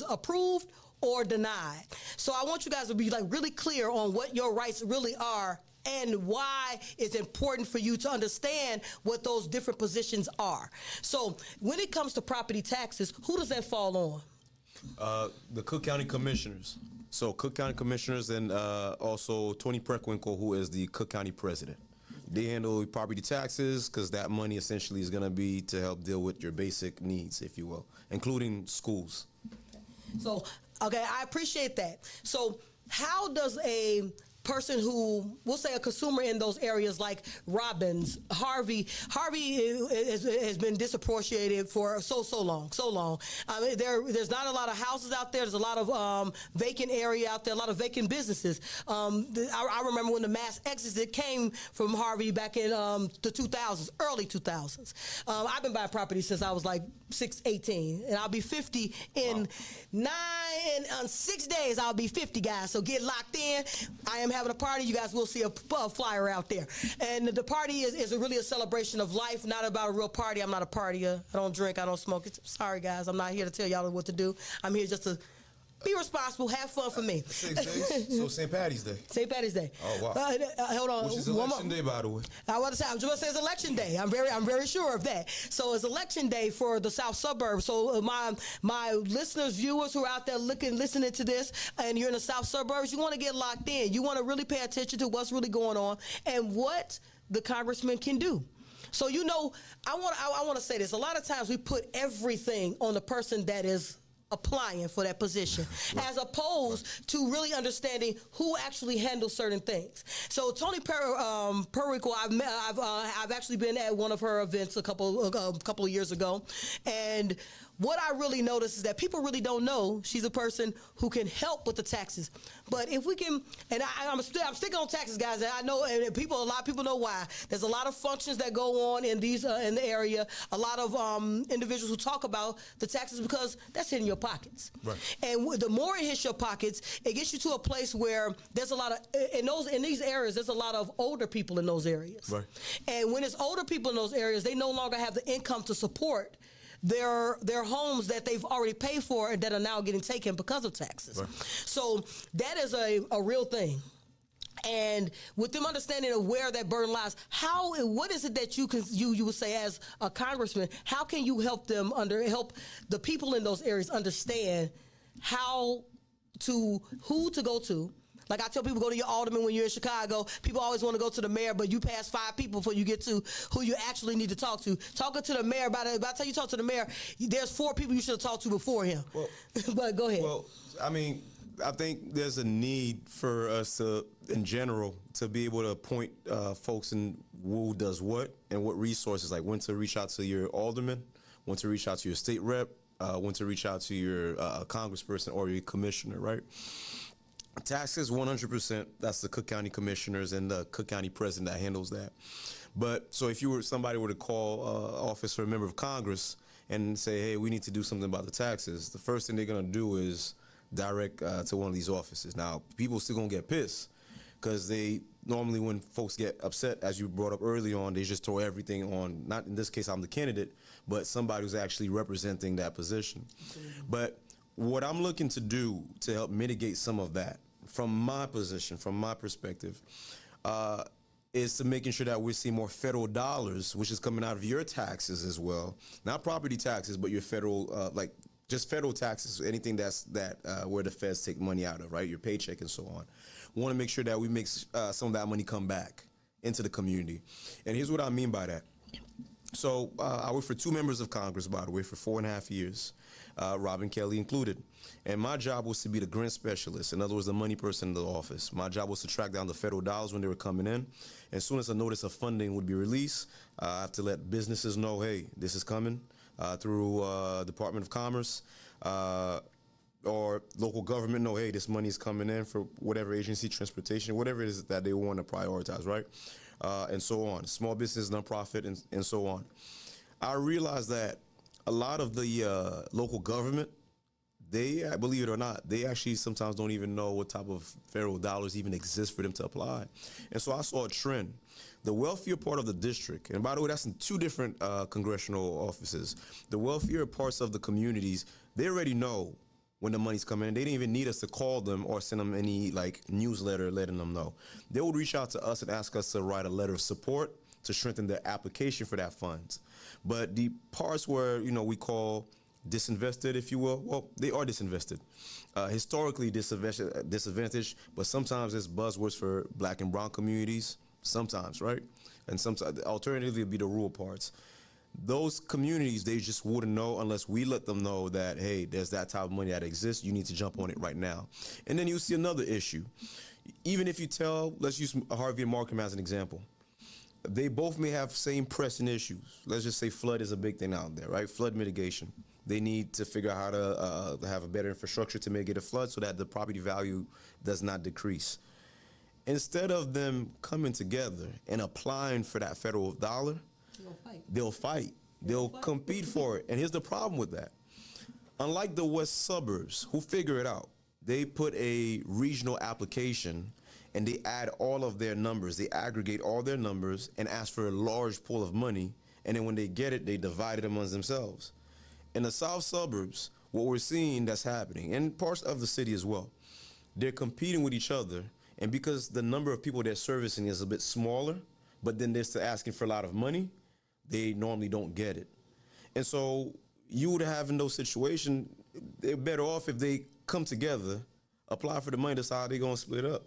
approved or denied. So I want you guys to be, like, really clear on what your rights really are and why it's important for you to understand what those different positions are. So when it comes to property taxes, who does that fall on? The Cook County Commissioners. So Cook County Commissioners, and also Tony Preckwinkle, who is the Cook County President. They handle property taxes because that money essentially is going to be to help deal with your basic needs, if you will, including schools. So, okay, I appreciate that. So how does a person who, we'll say a consumer in those areas like Robbins, Harvey has been disappreciated for so long. I mean, there's not a lot of houses out there. There's a lot of vacant area out there, a lot of vacant businesses. I remember when the mass exodus came from Harvey back in the 2000s, early 2000s. I've been buying property since I was like 18, and I'll be 50 in 6 days. I'll be 50, guys. So get locked in. I am having a party. You guys will see a flyer out there. And the party is really a celebration of life, not about a real party. I'm not a partier. I don't drink. I don't smoke. Sorry, guys. I'm not here to tell y'all what to do. I'm here just to be responsible, have fun for me. 6 days? So St. Patty's Day. St. Patty's Day. Oh, wow. Hold on. Which is election day, by the way. I'm just going to say it's election day. I'm very sure of that. So it's election day for the South Suburbs. So my listeners, viewers who are out there listening to this, and you're in the South Suburbs, you want to get locked in. You want to really pay attention to what's really going on and what the congressman can do. So, you know, I want to say this. A lot of times we put everything on the person that is applying for that position, as opposed to really understanding who actually handles certain things. So Tony Perico, I've actually been at one of her events a couple of years ago, and what I really noticed is that people really don't know she's a person who can help with the taxes. But if we can, and I'm sticking on taxes, guys, and I know, and a lot of people know why. There's a lot of functions that go on in in the area. A lot of individuals who talk about the taxes because that's hitting your pockets. Right. And the more it hits your pockets, it gets you to a place where there's a lot of in these areas. There's a lot of older people in those areas. Right. And when it's older people in those areas, they no longer have the income to support their homes that they've already paid for and that are now getting taken because of taxes. Right. So that is a real thing. And with them understanding of where that burden lies, what is it that you would say as a congressman, how can you help help the people in those areas understand who to go to? Like I tell people, go to your alderman when you're in Chicago. People always want to go to the mayor, but you pass 5 people before you get to who you actually need to talk to. Talking to the mayor, by the time you talk to the mayor, there's 4 people you should have talked to before him. Well, but go ahead. Well, I mean, I think there's a need for us to, in general, to be able to point folks in who does what and what resources, like when to reach out to your alderman, when to reach out to your state rep, when to reach out to your congressperson or your commissioner, right? Taxes, 100%. That's the Cook County Commissioners and the Cook County President that handles that. But so if somebody were to call office or a member of Congress and say, hey, we need to do something about the taxes, the first thing they're going to do is direct to one of these offices. Now, people still going to get pissed because they normally, when folks get upset, as you brought up early on, they just throw everything on, not in this case, I'm the candidate, but somebody who's actually representing that position. But what I'm looking to do to help mitigate some of that, from my position, from my perspective, is to making sure that we see more federal dollars, which is coming out of your taxes as well, not property taxes, but your federal, just federal taxes, anything where the feds take money out of, right? Your paycheck and so on. We want to make sure that we make some of that money come back into the community. And here's what I mean by that. So I worked for 2 members of Congress, by the way, for 4.5 years, Robin Kelly included. And my job was to be the grant specialist, in other words, the money person in the office. My job was to track down the federal dollars when they were coming in. As soon as a notice of funding would be released, I have to let businesses know, hey, this is coming through Department of Commerce. or local government know, hey, this money is coming in for whatever agency, transportation, whatever it is that they want to prioritize, right? And so on. Small business, nonprofit, and so on. I realized that a lot of the local government, they, believe it or not, they actually sometimes don't even know what type of federal dollars even exist for them to apply. And so I saw a trend. The wealthier part of the district, and by the way, that's in 2 different congressional offices. The wealthier parts of the communities, they already know when the money's coming in. They didn't even need us to call them or send them any like newsletter letting them know. They would reach out to us and ask us to write a letter of support to strengthen their application for that funds. But the parts where, we call disinvested, if you will, well, they are disinvested. Historically disadvantaged, but sometimes it's buzzwords for black and brown communities, sometimes, right? And sometimes, alternatively, it'd be the rural parts. Those communities, they just wouldn't know unless we let them know that, hey, there's that type of money that exists. You need to jump on it right now. And then you see another issue. Even if you tell, let's use Harvey and Markham as an example. They both may have same pressing issues. Let's just say flood is a big thing out there, right? Flood mitigation. They need to figure out how to have a better infrastructure to mitigate a flood so that the property value does not decrease. Instead of them coming together and applying for that federal dollar, they'll fight. They'll compete for it. And here's the problem with that. Unlike the west suburbs, who figure it out, they put a regional application and they add all of their numbers. They aggregate all their numbers and ask for a large pool of money. And then when they get it, they divide it amongst themselves. In the south suburbs, what we're seeing that's happening, and parts of the city as well, they're competing with each other. And because the number of people they're servicing is a bit smaller, but then they're still asking for a lot of money, they normally don't get it. And so you would have in those situations, they're better off if they come together, apply for the money, decide how they're going to split up.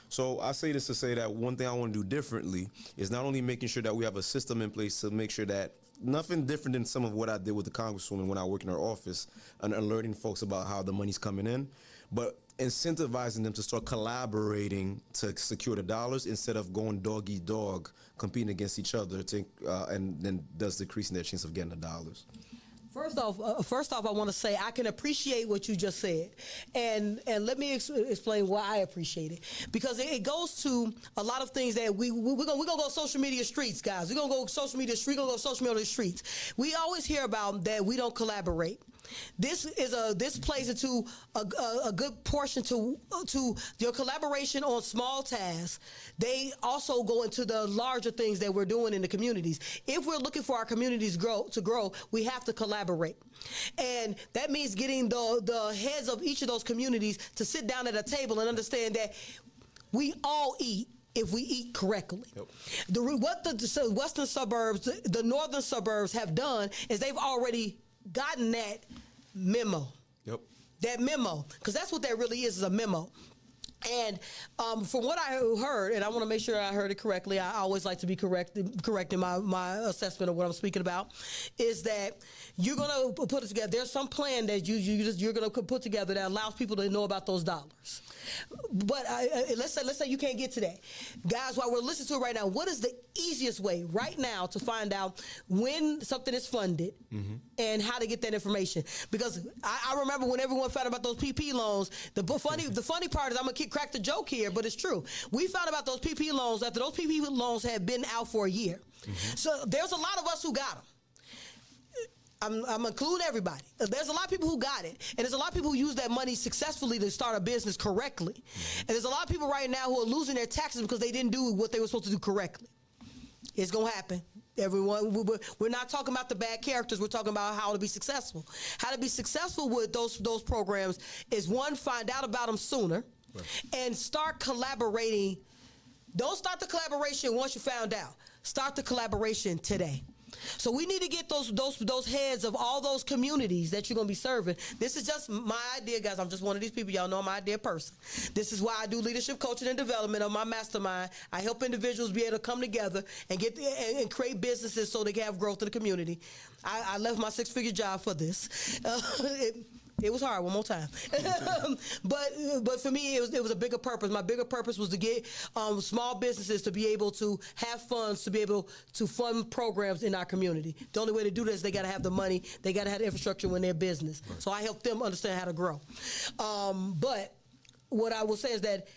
So I say this to say that one thing I want to do differently is not only making sure that we have a system in place to make sure that nothing different than some of what I did with the Congresswoman when I worked in her office and alerting folks about how the money's coming in, but incentivizing them to start collaborating to secure the dollars instead of going dog eat dog, competing against each other, and then thus decreasing their chance of getting the dollars. First off, I want to say I can appreciate what you just said, and let me explain why I appreciate it. Because it goes to a lot of things that we're gonna go social media streets, guys. We're gonna go social media streets. We always hear about that we don't collaborate. This plays into a good portion to your collaboration on small tasks. They also go into the larger things that we're doing in the communities. If we're looking for our communities to grow, we have to collaborate. And that means getting the heads of each of those communities to sit down at a table and understand that we all eat if we eat correctly. Yep. What the western suburbs, the northern suburbs have done is they've already gotten that memo. Yep. That memo, because that's what that really is a memo. And from what I heard, and I want to make sure I heard it correctly, I always like to be correct in my assessment of what I'm speaking about, is that you're going to put it together. There's some plan that you're going to put together that allows people to know about those dollars. But let's say you can't get to that. Guys, while we're listening to it right now, what is the easiest way right now to find out when something is funded and how to get that information? Because I remember when everyone found out about those PP loans, the funny part is I'm going to crack the joke here, but it's true. We found about those PP loans after those PP loans had been out for a year. So there's a lot of us who got them. I'm including everybody. There's a lot of people who got it. And there's a lot of people who use that money successfully to start a business correctly. And there's a lot of people right now who are losing their taxes because they didn't do what they were supposed to do correctly. It's going to happen. Everyone, we're not talking about the bad characters. We're talking about how to be successful. How to be successful with those programs is, one, find out about them sooner, and start collaborating. Don't start the collaboration once you found out. Start the collaboration today. So we need to get those heads of all those communities that you're going to be serving. This is just my idea, guys. I'm just one of these people. Y'all know I'm an idea person. This is why I do leadership coaching and development on my mastermind. I help individuals be able to come together and and create businesses so they can have growth in the community. I left my 6-figure job for this. It was hard. One more time. but for me, it was a bigger purpose. My bigger purpose was to get small businesses to be able to have funds to be able to fund programs in our community. The only way to do this, they got to have the money. They got to have the infrastructure in their business. Right. So I helped them understand how to grow. But what I will say is that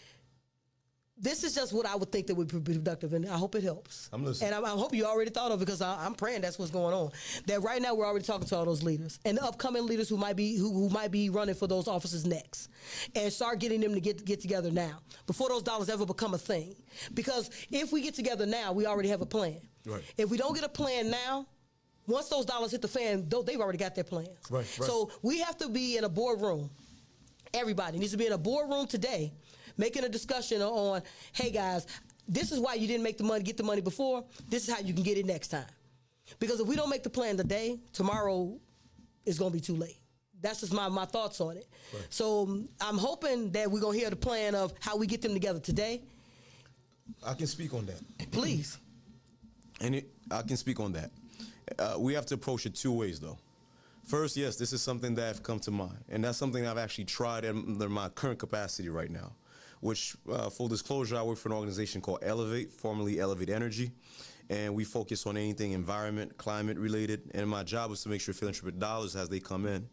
this is just what I would think that would be productive, and I hope it helps. I'm listening. And I hope you already thought of it, because I'm praying that's what's going on. That right now we're already talking to all those leaders and the upcoming leaders who might be running for those offices next, and start getting them to get together now before those dollars ever become a thing. Because if we get together now, we already have a plan. Right. If we don't get a plan now, once those dollars hit the fan, they've already got their plans. Right. So we have to be in a boardroom. Everybody needs to be in a boardroom today, making a discussion on, hey guys, this is why you didn't get the money before. This is how you can get it next time. Because if we don't make the plan today, tomorrow is going to be too late. That's just my thoughts on it. Right. So I'm hoping that we're going to hear the plan of how we get them together today. I can speak on that. Please. I can speak on that. We have to approach it two ways, though. First, yes, this is something that have come to mind, and that's something I've actually tried under my current capacity right now, which, full disclosure, I work for an organization called Elevate, formerly Elevate Energy, and we focus on anything environment, climate related, and my job is to make sure philanthropic dollars, as they come in,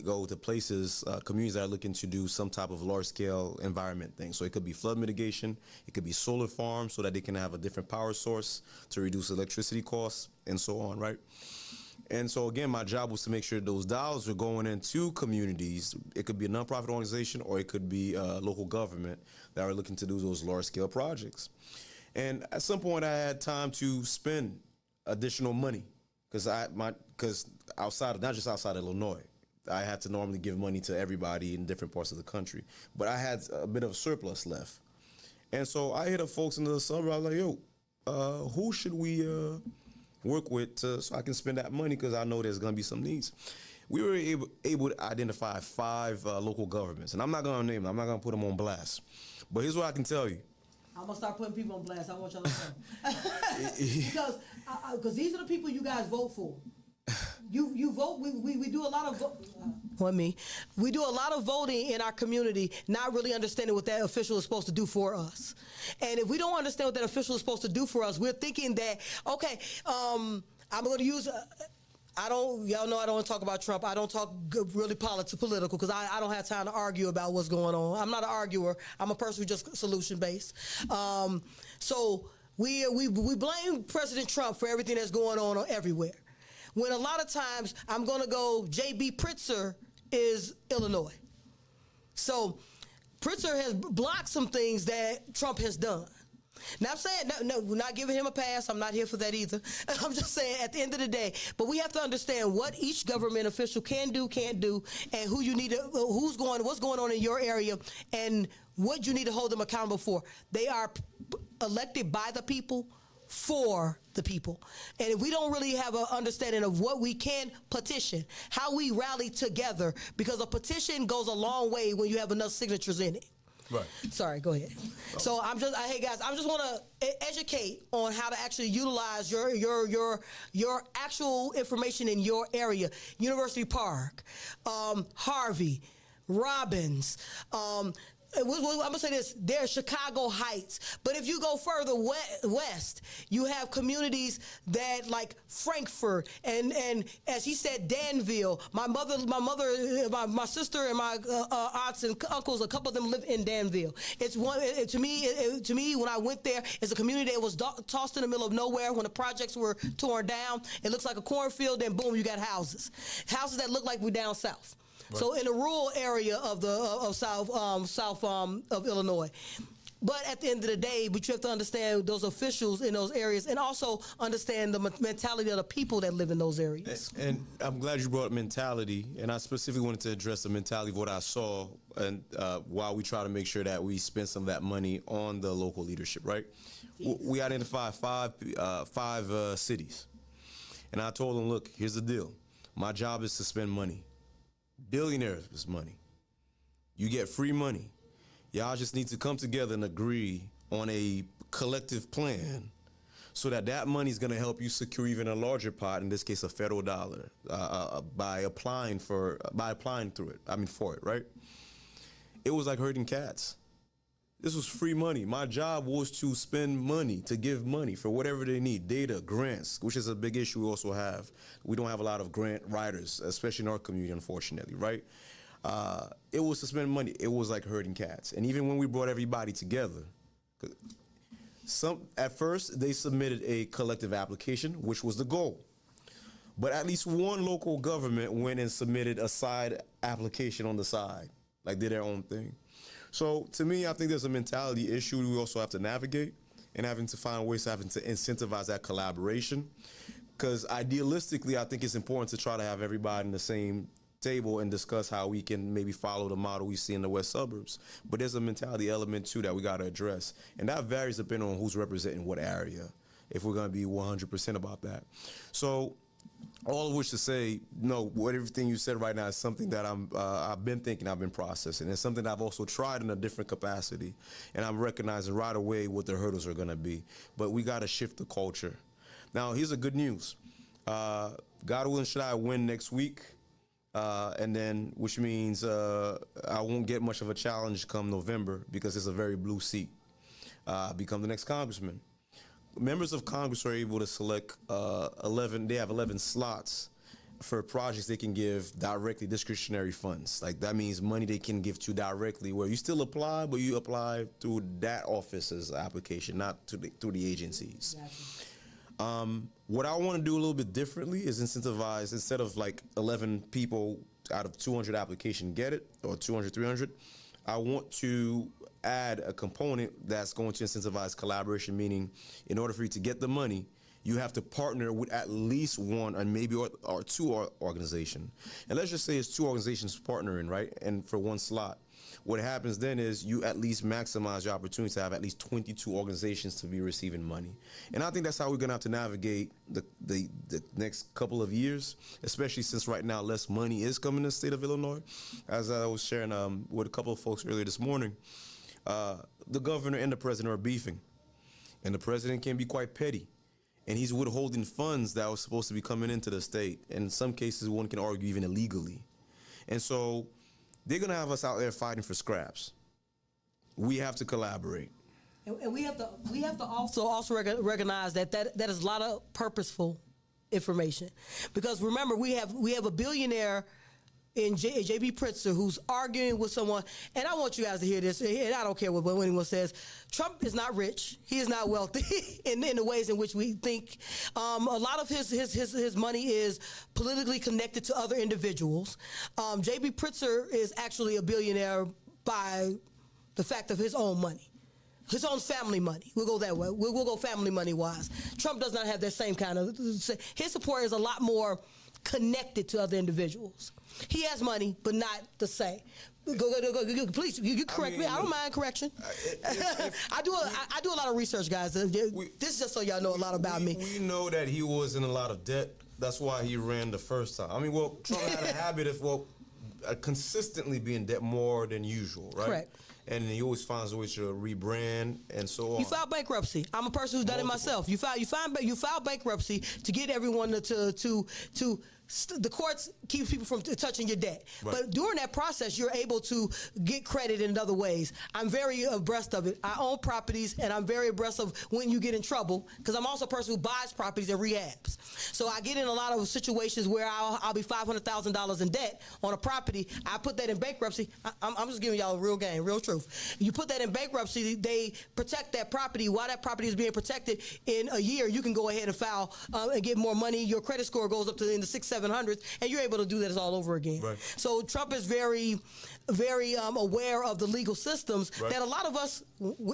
go to places, communities that are looking to do some type of large-scale environment thing. So it could be flood mitigation, it could be solar farms so that they can have a different power source to reduce electricity costs, and so on, right? And so, again, my job was to make sure those dollars are going into communities. It could be a nonprofit organization, or it could be local government that are looking to do those large-scale projects. And at some point, I had time to spend additional money because outside, not just outside of Illinois, I had to normally give money to everybody in different parts of the country. But I had a bit of a surplus left. And so I hit up folks in the suburb. I was like, yo, who should we work with so I can spend that money, because I know there's going to be some needs. We were able to identify 5 local governments, and I'm not going to name them. I'm not going to put them on blast. But here's what I can tell you. I'm going to start putting people on blast. I want y'all to know. Because these are the people you guys vote for. You vote. We do a lot of we do a lot of voting in our community, not really understanding what that official is supposed to do for us. And if we don't understand what that official is supposed to do for us, we're thinking that, okay, I'm going to use. Y'all know I don't want to talk about Trump. I don't talk really political because I don't have time to argue about what's going on. I'm not an arguer. I'm a person who's just solution based. So we blame President Trump for everything that's going on everywhere. When a lot of times I'm going to go, J.B. Pritzker is Illinois. So Pritzker has blocked some things that Trump has done. Now I'm saying, no, we're not giving him a pass. I'm not here for that either. I'm just saying at the end of the day, but we have to understand what each government official can do, can't do, and who you need to, what's going on in your area, and what you need to hold them accountable for. They are elected by the people, for the people. And if we don't really have an understanding of what we can petition, how we rally together, because a petition goes a long way when you have enough signatures in it. Right. Sorry, go ahead. So hey guys, I just want to educate on how to actually utilize your actual information in your area. University Park, Harvey, Robbins, I'm going to say this, there's Chicago Heights. But if you go further west, you have communities that like Frankfurt and as he said, Danville. My sister and my aunts and uncles, a couple of them live in Danville. It's to me, when I went there, it's a community that was tossed in the middle of nowhere when the projects were torn down. It looks like a cornfield, then boom, you got houses that look like we're down south. Right. So in the rural area of south of Illinois. But at the end of the day, but you have to understand those officials in those areas, and also understand the mentality of the people that live in those areas. And I'm glad you brought up mentality, and I specifically wanted to address the mentality of what I saw, and while we try to make sure that we spend some of that money on the local leadership, right? Yes. We identified five cities, and I told them, look, here's the deal. My job is to spend money. Billionaires' money. You get free money. Y'all just need to come together and agree on a collective plan so that money is going to help you secure even a larger pot, in this case, a federal dollar, by applying through it. I mean, for it, right? It was like herding cats. This was free money. My job was to spend money, to give money for whatever they need, data, grants, which is a big issue we also have. We don't have a lot of grant writers, especially in our community, unfortunately, right? It was to spend money. It was like herding cats. And even when we brought everybody together, at first they submitted a collective application, which was the goal. But at least one local government went and submitted a side application on the side, like did their own thing. So to me, I think there's a mentality issue we also have to navigate, and having to find ways to incentivize that collaboration. Because idealistically, I think it's important to try to have everybody in the same table and discuss how we can maybe follow the model we see in the west suburbs. But there's a mentality element too that we got to address, and that varies depending on who's representing what area, if we're going to be 100% about that. So all of which to say, no, everything you said right now is something that I've been thinking, I've been processing. It's something I've also tried in a different capacity, and I'm recognizing right away what the hurdles are going to be. But we got to shift the culture. Now, here's the good news. God willing, should I win next week, and then, which means I won't get much of a challenge come November, because it's a very blue seat. Become the next congressman. Members of Congress are able to select 11. They have 11 slots for projects they can give directly, discretionary funds. Like, that means money they can give to directly, where you still apply, but you apply through that office's application, not through the agencies. Exactly. What I want to do a little bit differently is incentivize, instead of like 11 people out of 200 applications get it, or 200, 300, I want to add a component that's going to incentivize collaboration, meaning in order for you to get the money, you have to partner with at least one and maybe or two organizations. And let's just say it's two organizations partnering, right? And for one slot. What happens then is you at least maximize your opportunity to have at least 22 organizations to be receiving money. And I think that's how we're gonna have to navigate the next couple of years, especially since right now less money is coming to the state of Illinois. As I was sharing with a couple of folks earlier this morning, the governor and the president are beefing. And the president can be quite petty. And he's withholding funds that were supposed to be coming into the state. And in some cases, one can argue even illegally. And so they're going to have us out there fighting for scraps. We have to collaborate. And we have to also recognize that is a lot of purposeful information. Because remember, we have a billionaire in J.B. Pritzker who's arguing with someone, and I want you guys to hear this, and I don't care what anyone says. Trump is not rich. He is not wealthy in the ways in which we think. A lot of his money is politically connected to other individuals. J.B. Pritzker is actually a billionaire by the fact of his own money. His own family money. We'll go that way. We'll go family money wise. Trump does not have that same kind of. His support is a lot more connected to other individuals. He has money, but not the same. Go, please, you correct me. I don't mind correction. I do a lot of research, guys. This is just so y'all know a lot about me. We know that he was in a lot of debt. That's why he ran the first time. I mean, well, Trump had a habit of consistently being in debt more than usual, right? Correct. And he always finds a way to rebrand and so on. You filed bankruptcy. I'm a person who's done it myself. You filed bankruptcy to get everyone to the courts keep people from touching your debt. Right. But during that process, you're able to get credit in other ways. I'm very abreast of it. I own properties, and I'm very abreast of when you get in trouble, because I'm also a person who buys properties and rehabs. So I get in a lot of situations where I'll be $500,000 in debt on a property. I put that in bankruptcy. I'm just giving y'all a real game, real truth. You put that in bankruptcy, they protect that property. While that property is being protected, in a year, you can go ahead and file and get more money. Your credit score goes up to in the 600-700s, and you're able to do that all over again. Right. So Trump is very, very aware of the legal systems that a lot of us,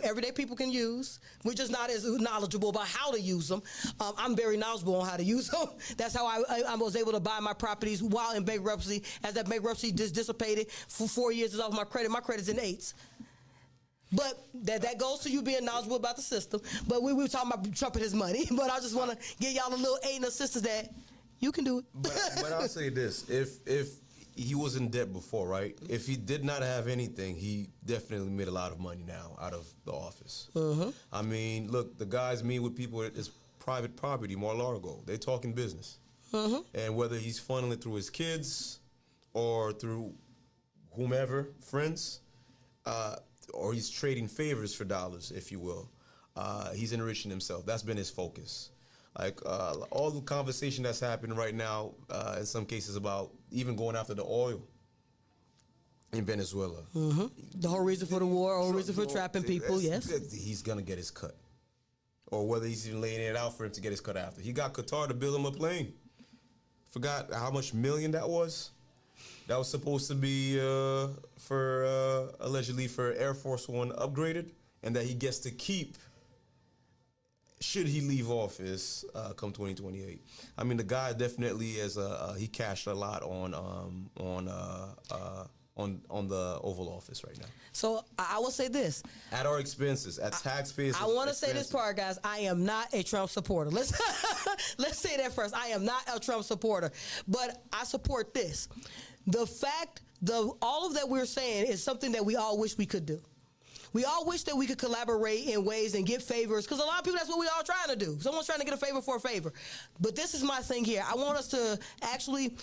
everyday people, can use. We're just not as knowledgeable about how to use them. I'm very knowledgeable on how to use them. That's how I was able to buy my properties while in bankruptcy. As that bankruptcy just dissipated for 4 years, is off my credit. My credit's in 8s. But that goes to you being knowledgeable about the system. But we were talking about Trump and his money. But I just want to give y'all a little aid and assistance that you can do it. But I'll say this: if he was in debt before, right? If he did not have anything, he definitely made a lot of money now out of the office. I mean, look, the guys meet with people. It's private property, Mar-a-Lago. They're talking business. And whether he's funneling it through his kids or through whomever, friends, or he's trading favors for dollars, if you will, he's enriching himself. That's been his focus. Like all the conversation that's happening right now, in some cases about even going after the oil in Venezuela. The whole reason for the war, whole reason for trapping people, yes. He's going to get his cut. Or whether he's even laying it out for him to get his cut after. He got Qatar to build him a plane. Forgot how much million that was? That was supposed to be allegedly for Air Force One upgraded, and that he gets to keep should he leave office come 2028. I mean, the guy definitely he cashed a lot on the Oval Office right now. So I will say this. At our expenses, at taxpayers' I want to say this part, guys. I am not a Trump supporter. Let's say that first. I am not a Trump supporter, but I support this. All of that we're saying is something that we all wish we could do. We all wish that we could collaborate in ways and get favors, because a lot of people, that's what we all trying to do. Someone's trying to get a favor for a favor. But this is my thing here. I want us to actually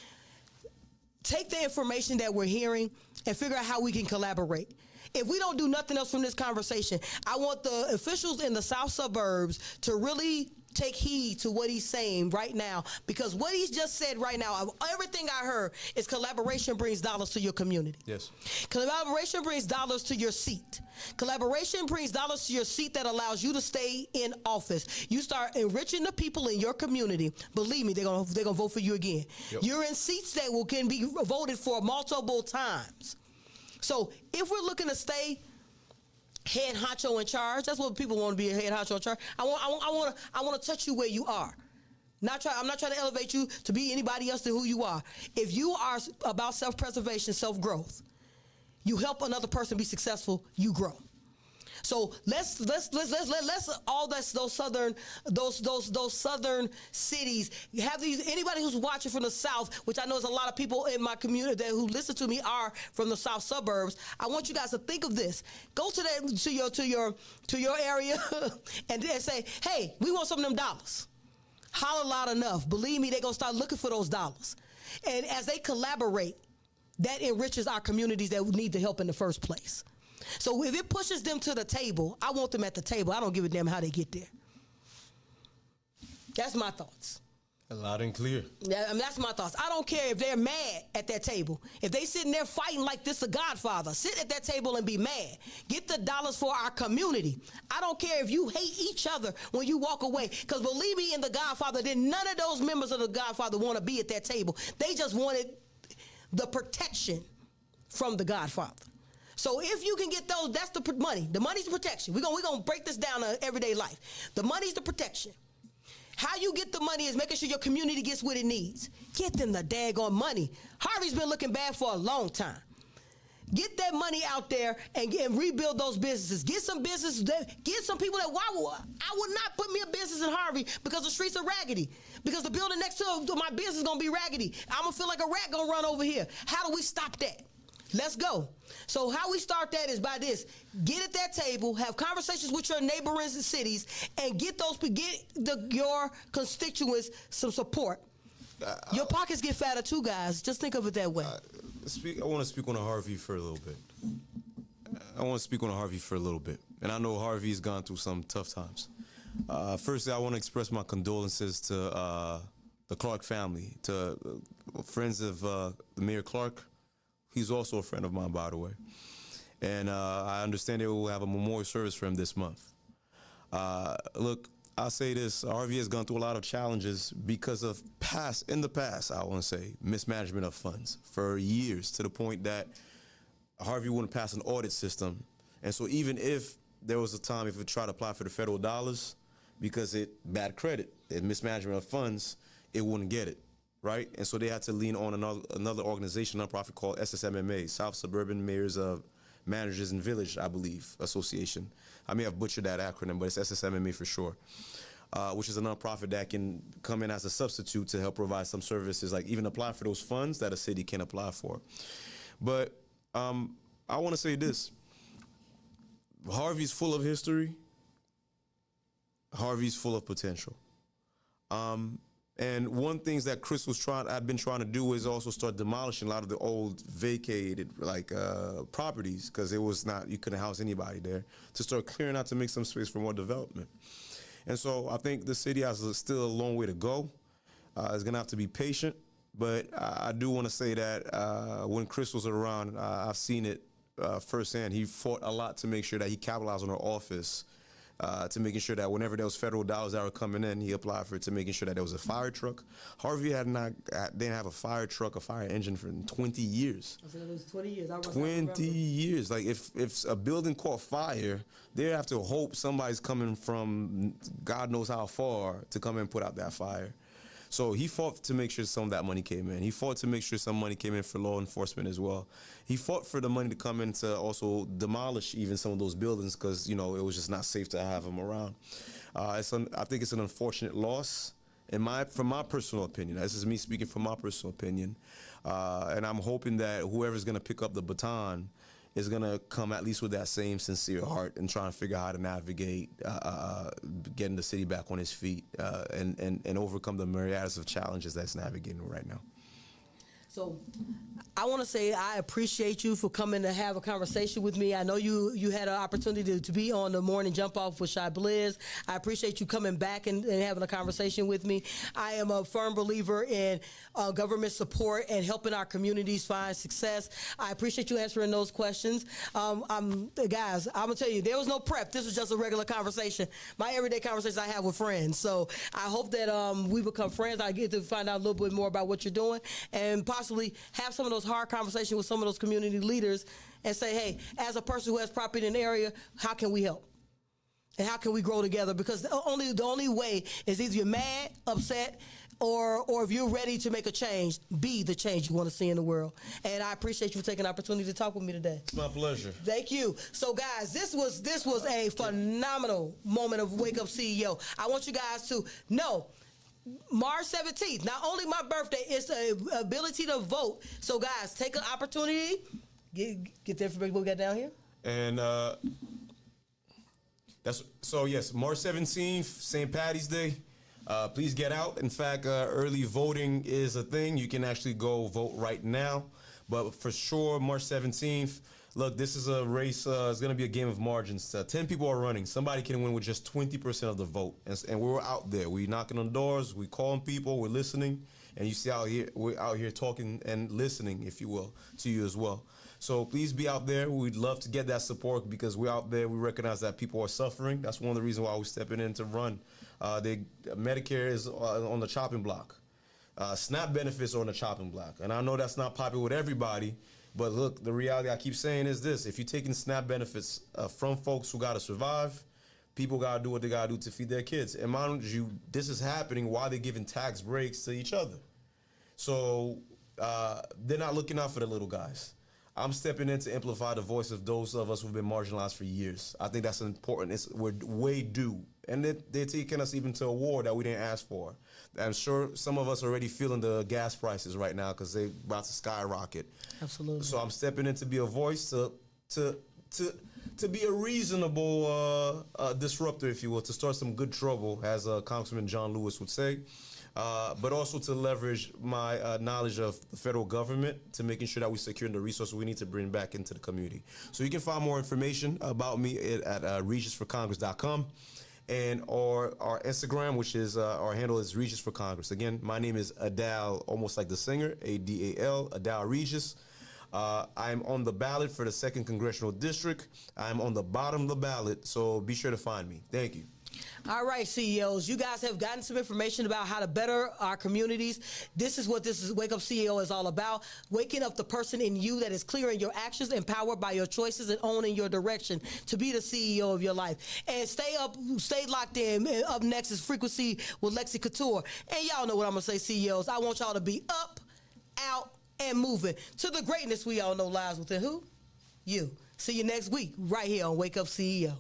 take the information that we're hearing and figure out how we can collaborate. If we don't do nothing else from this conversation, I want the officials in the South suburbs to really take heed to what he's saying right now, because what he's just said right now, everything I heard is collaboration brings dollars to your community. Yes. Collaboration brings dollars to your seat. Collaboration brings dollars to your seat that allows you to stay in office. You start enriching the people in your community. Believe me, they're gonna vote for you again. Yep. You're in seats that can be voted for multiple times. So if we're looking to stay head honcho in charge, that's what people want to be, a head honcho in charge. I want to touch you where you are. I'm not trying to elevate you to be anybody else than who you are. If you are about self-preservation, self-growth, you help another person be successful, you grow. So let's all those southern cities have these. Anybody who's watching from the South, which I know is a lot of people in my community who listen to me are from the South suburbs. I want you guys to think of this. Go to your area and say, hey, we want some of them dollars. Holler loud enough. Believe me, they're gonna start looking for those dollars. And as they collaborate, that enriches our communities that need the help in the first place. So if it pushes them to the table, I want them at the table. I don't give a damn how they get there. That's my thoughts. Loud and clear. Yeah, I mean, that's my thoughts. I don't care if they're mad at that table. If they sitting there fighting like this a Godfather, sit at that table and be mad. Get the dollars for our community. I don't care if you hate each other when you walk away. Because believe me, in the Godfather, then none of those members of the Godfather want to be at that table. They just wanted the protection from the Godfather. So if you can get those, that's the money. The money's the protection. We're gonna break this down to everyday life. The money's the protection. How you get the money is making sure your community gets what it needs. Get them the daggone money. Harvey's been looking bad for a long time. Get that money out there and rebuild those businesses. Get some businesses, get some people that, I would not put me a business in Harvey because the streets are raggedy. Because the building next to my business is gonna be raggedy. I'm gonna feel like a rat gonna run over here. How do we stop that? Let's go. So how we start that is by this. Get at that table, have conversations with your neighboring cities, and get your constituents some support. Your pockets get fatter too, guys. Just think of it that way. I want to speak on Harvey for a little bit. And I know Harvey's gone through some tough times. Firstly, I want to express my condolences to the Clark family, to friends of the Mayor Clark. He's also a friend of mine, by the way. And I understand they will have a memorial service for him this month. Look, I'll say this. Harvey has gone through a lot of challenges because of in the past, I want to say, mismanagement of funds for years, to the point that Harvey wouldn't pass an audit system. And so even if there was a time if we tried to apply for the federal dollars, because bad credit and mismanagement of funds, it wouldn't get it. Right? And so they had to lean on another organization, nonprofit called SSMMA, South Suburban Mayors of Managers and Village, I believe, Association. I may have butchered that acronym, but it's SSMMA for sure, which is a nonprofit that can come in as a substitute to help provide some services, like even apply for those funds that a city can apply for. But I want to say this. Harvey's full of history. Harvey's full of potential. And one things that Chris had been trying to do is also start demolishing a lot of the old vacated properties, because you couldn't house anybody there, to start clearing out to make some space for more development. And so I think the city has still a long way to go. It's gonna have to be patient, but I do want to say that when Chris was around, I've seen it firsthand. He fought a lot to make sure that he capitalized on our office, to making sure that whenever there was federal dollars that were coming in, he applied for it, to making sure that there was a fire truck. Harvey didn't have a fire truck, a fire engine for 20 years. I said it was 20 years. 20 years. Like if a building caught fire, they have to hope somebody's coming from God knows how far to come and put out that fire. So he fought to make sure some of that money came in. He fought to make sure some money came in for law enforcement as well. He fought for the money to come in to also demolish even some of those buildings, because, it was just not safe to have them around. I think it's an unfortunate loss, from my personal opinion. This is me speaking from my personal opinion. And I'm hoping that whoever's going to pick up the baton is going to come at least with that same sincere heart and trying to figure out how to navigate getting the city back on its feet, and overcome the myriads of challenges that's navigating right now. So I want to say I appreciate you for coming to have a conversation with me. I know you had an opportunity to be on the morning jump off with Shy Blizz. I appreciate you coming back and having a conversation with me. I am a firm believer in government support and helping our communities find success. I appreciate you answering those questions. Guys, I'm going to tell you, there was no prep. This was just a regular conversation. My everyday conversations I have with friends. So I hope that we become friends. I get to find out a little bit more about what you're doing, and possibly have some of those hard conversations with some of those community leaders and say, hey, as a person who has property in an area, how can we help? And how can we grow together? Because the only way is either you're mad, upset, or if you're ready to make a change, be the change you want to see in the world. And I appreciate you for taking the opportunity to talk with me today. It's my pleasure. Thank you. So guys, this was a phenomenal moment of Wake Up CEO. I want you guys to know, March 17th, not only my birthday, it's the ability to vote. So guys, take an opportunity, get the information we got down here. And yes, March 17th, St. Patty's Day. Please get out. In fact, early voting is a thing. You can actually go vote right now. But for sure, March 17th, look, this is a race. It's going to be a game of margins. 10 people are running. Somebody can win with just 20% of the vote. And we're out there. We're knocking on doors. We're calling people. We're listening. And you see we're out here talking and listening, if you will, to you as well. So please be out there. We'd love to get that support, because we're out there. We recognize that people are suffering. That's one of the reasons why we're stepping in to run. Medicare is on the chopping block. SNAP benefits are on the chopping block. And I know that's not popular with everybody, but look, the reality I keep saying is this. If you're taking SNAP benefits from folks who got to survive, people got to do what they got to do to feed their kids. And mind you, this is happening while they're giving tax breaks to each other. So they're not looking out for the little guys. I'm stepping in to amplify the voice of those of us who've been marginalized for years. I think that's important. We're way due. And they're taking us even to a war that we didn't ask for. I'm sure some of us are already feeling the gas prices right now because they're about to skyrocket. Absolutely. So I'm stepping in to be a voice, to be a reasonable disruptor, if you will, to start some good trouble, as Congressman John Lewis would say. But also to leverage my knowledge of the federal government to making sure that we're securing the resources we need to bring back into the community. So you can find more information about me at regisforcongress.com, and our Instagram, which is our handle is Regis for Congress. Again, my name is Adal, almost like the singer, A-D-A-L, Adal Regis. I'm on the ballot for the 2nd Congressional District. I'm on the bottom of the ballot, so be sure to find me. Thank you. All right, CEOs, you guys have gotten some information about how to better our communities. This is what Wake Up CEO is all about. Waking up the person in you that is clear in your actions, empowered by your choices, and owning your direction to be the CEO of your life. And stay locked in. Up next is Frequency with Lexi Couture. And y'all know what I'm going to say, CEOs. I want y'all to be up, out, and moving to the greatness we all know lies within who? You. See you next week right here on Wake Up CEO.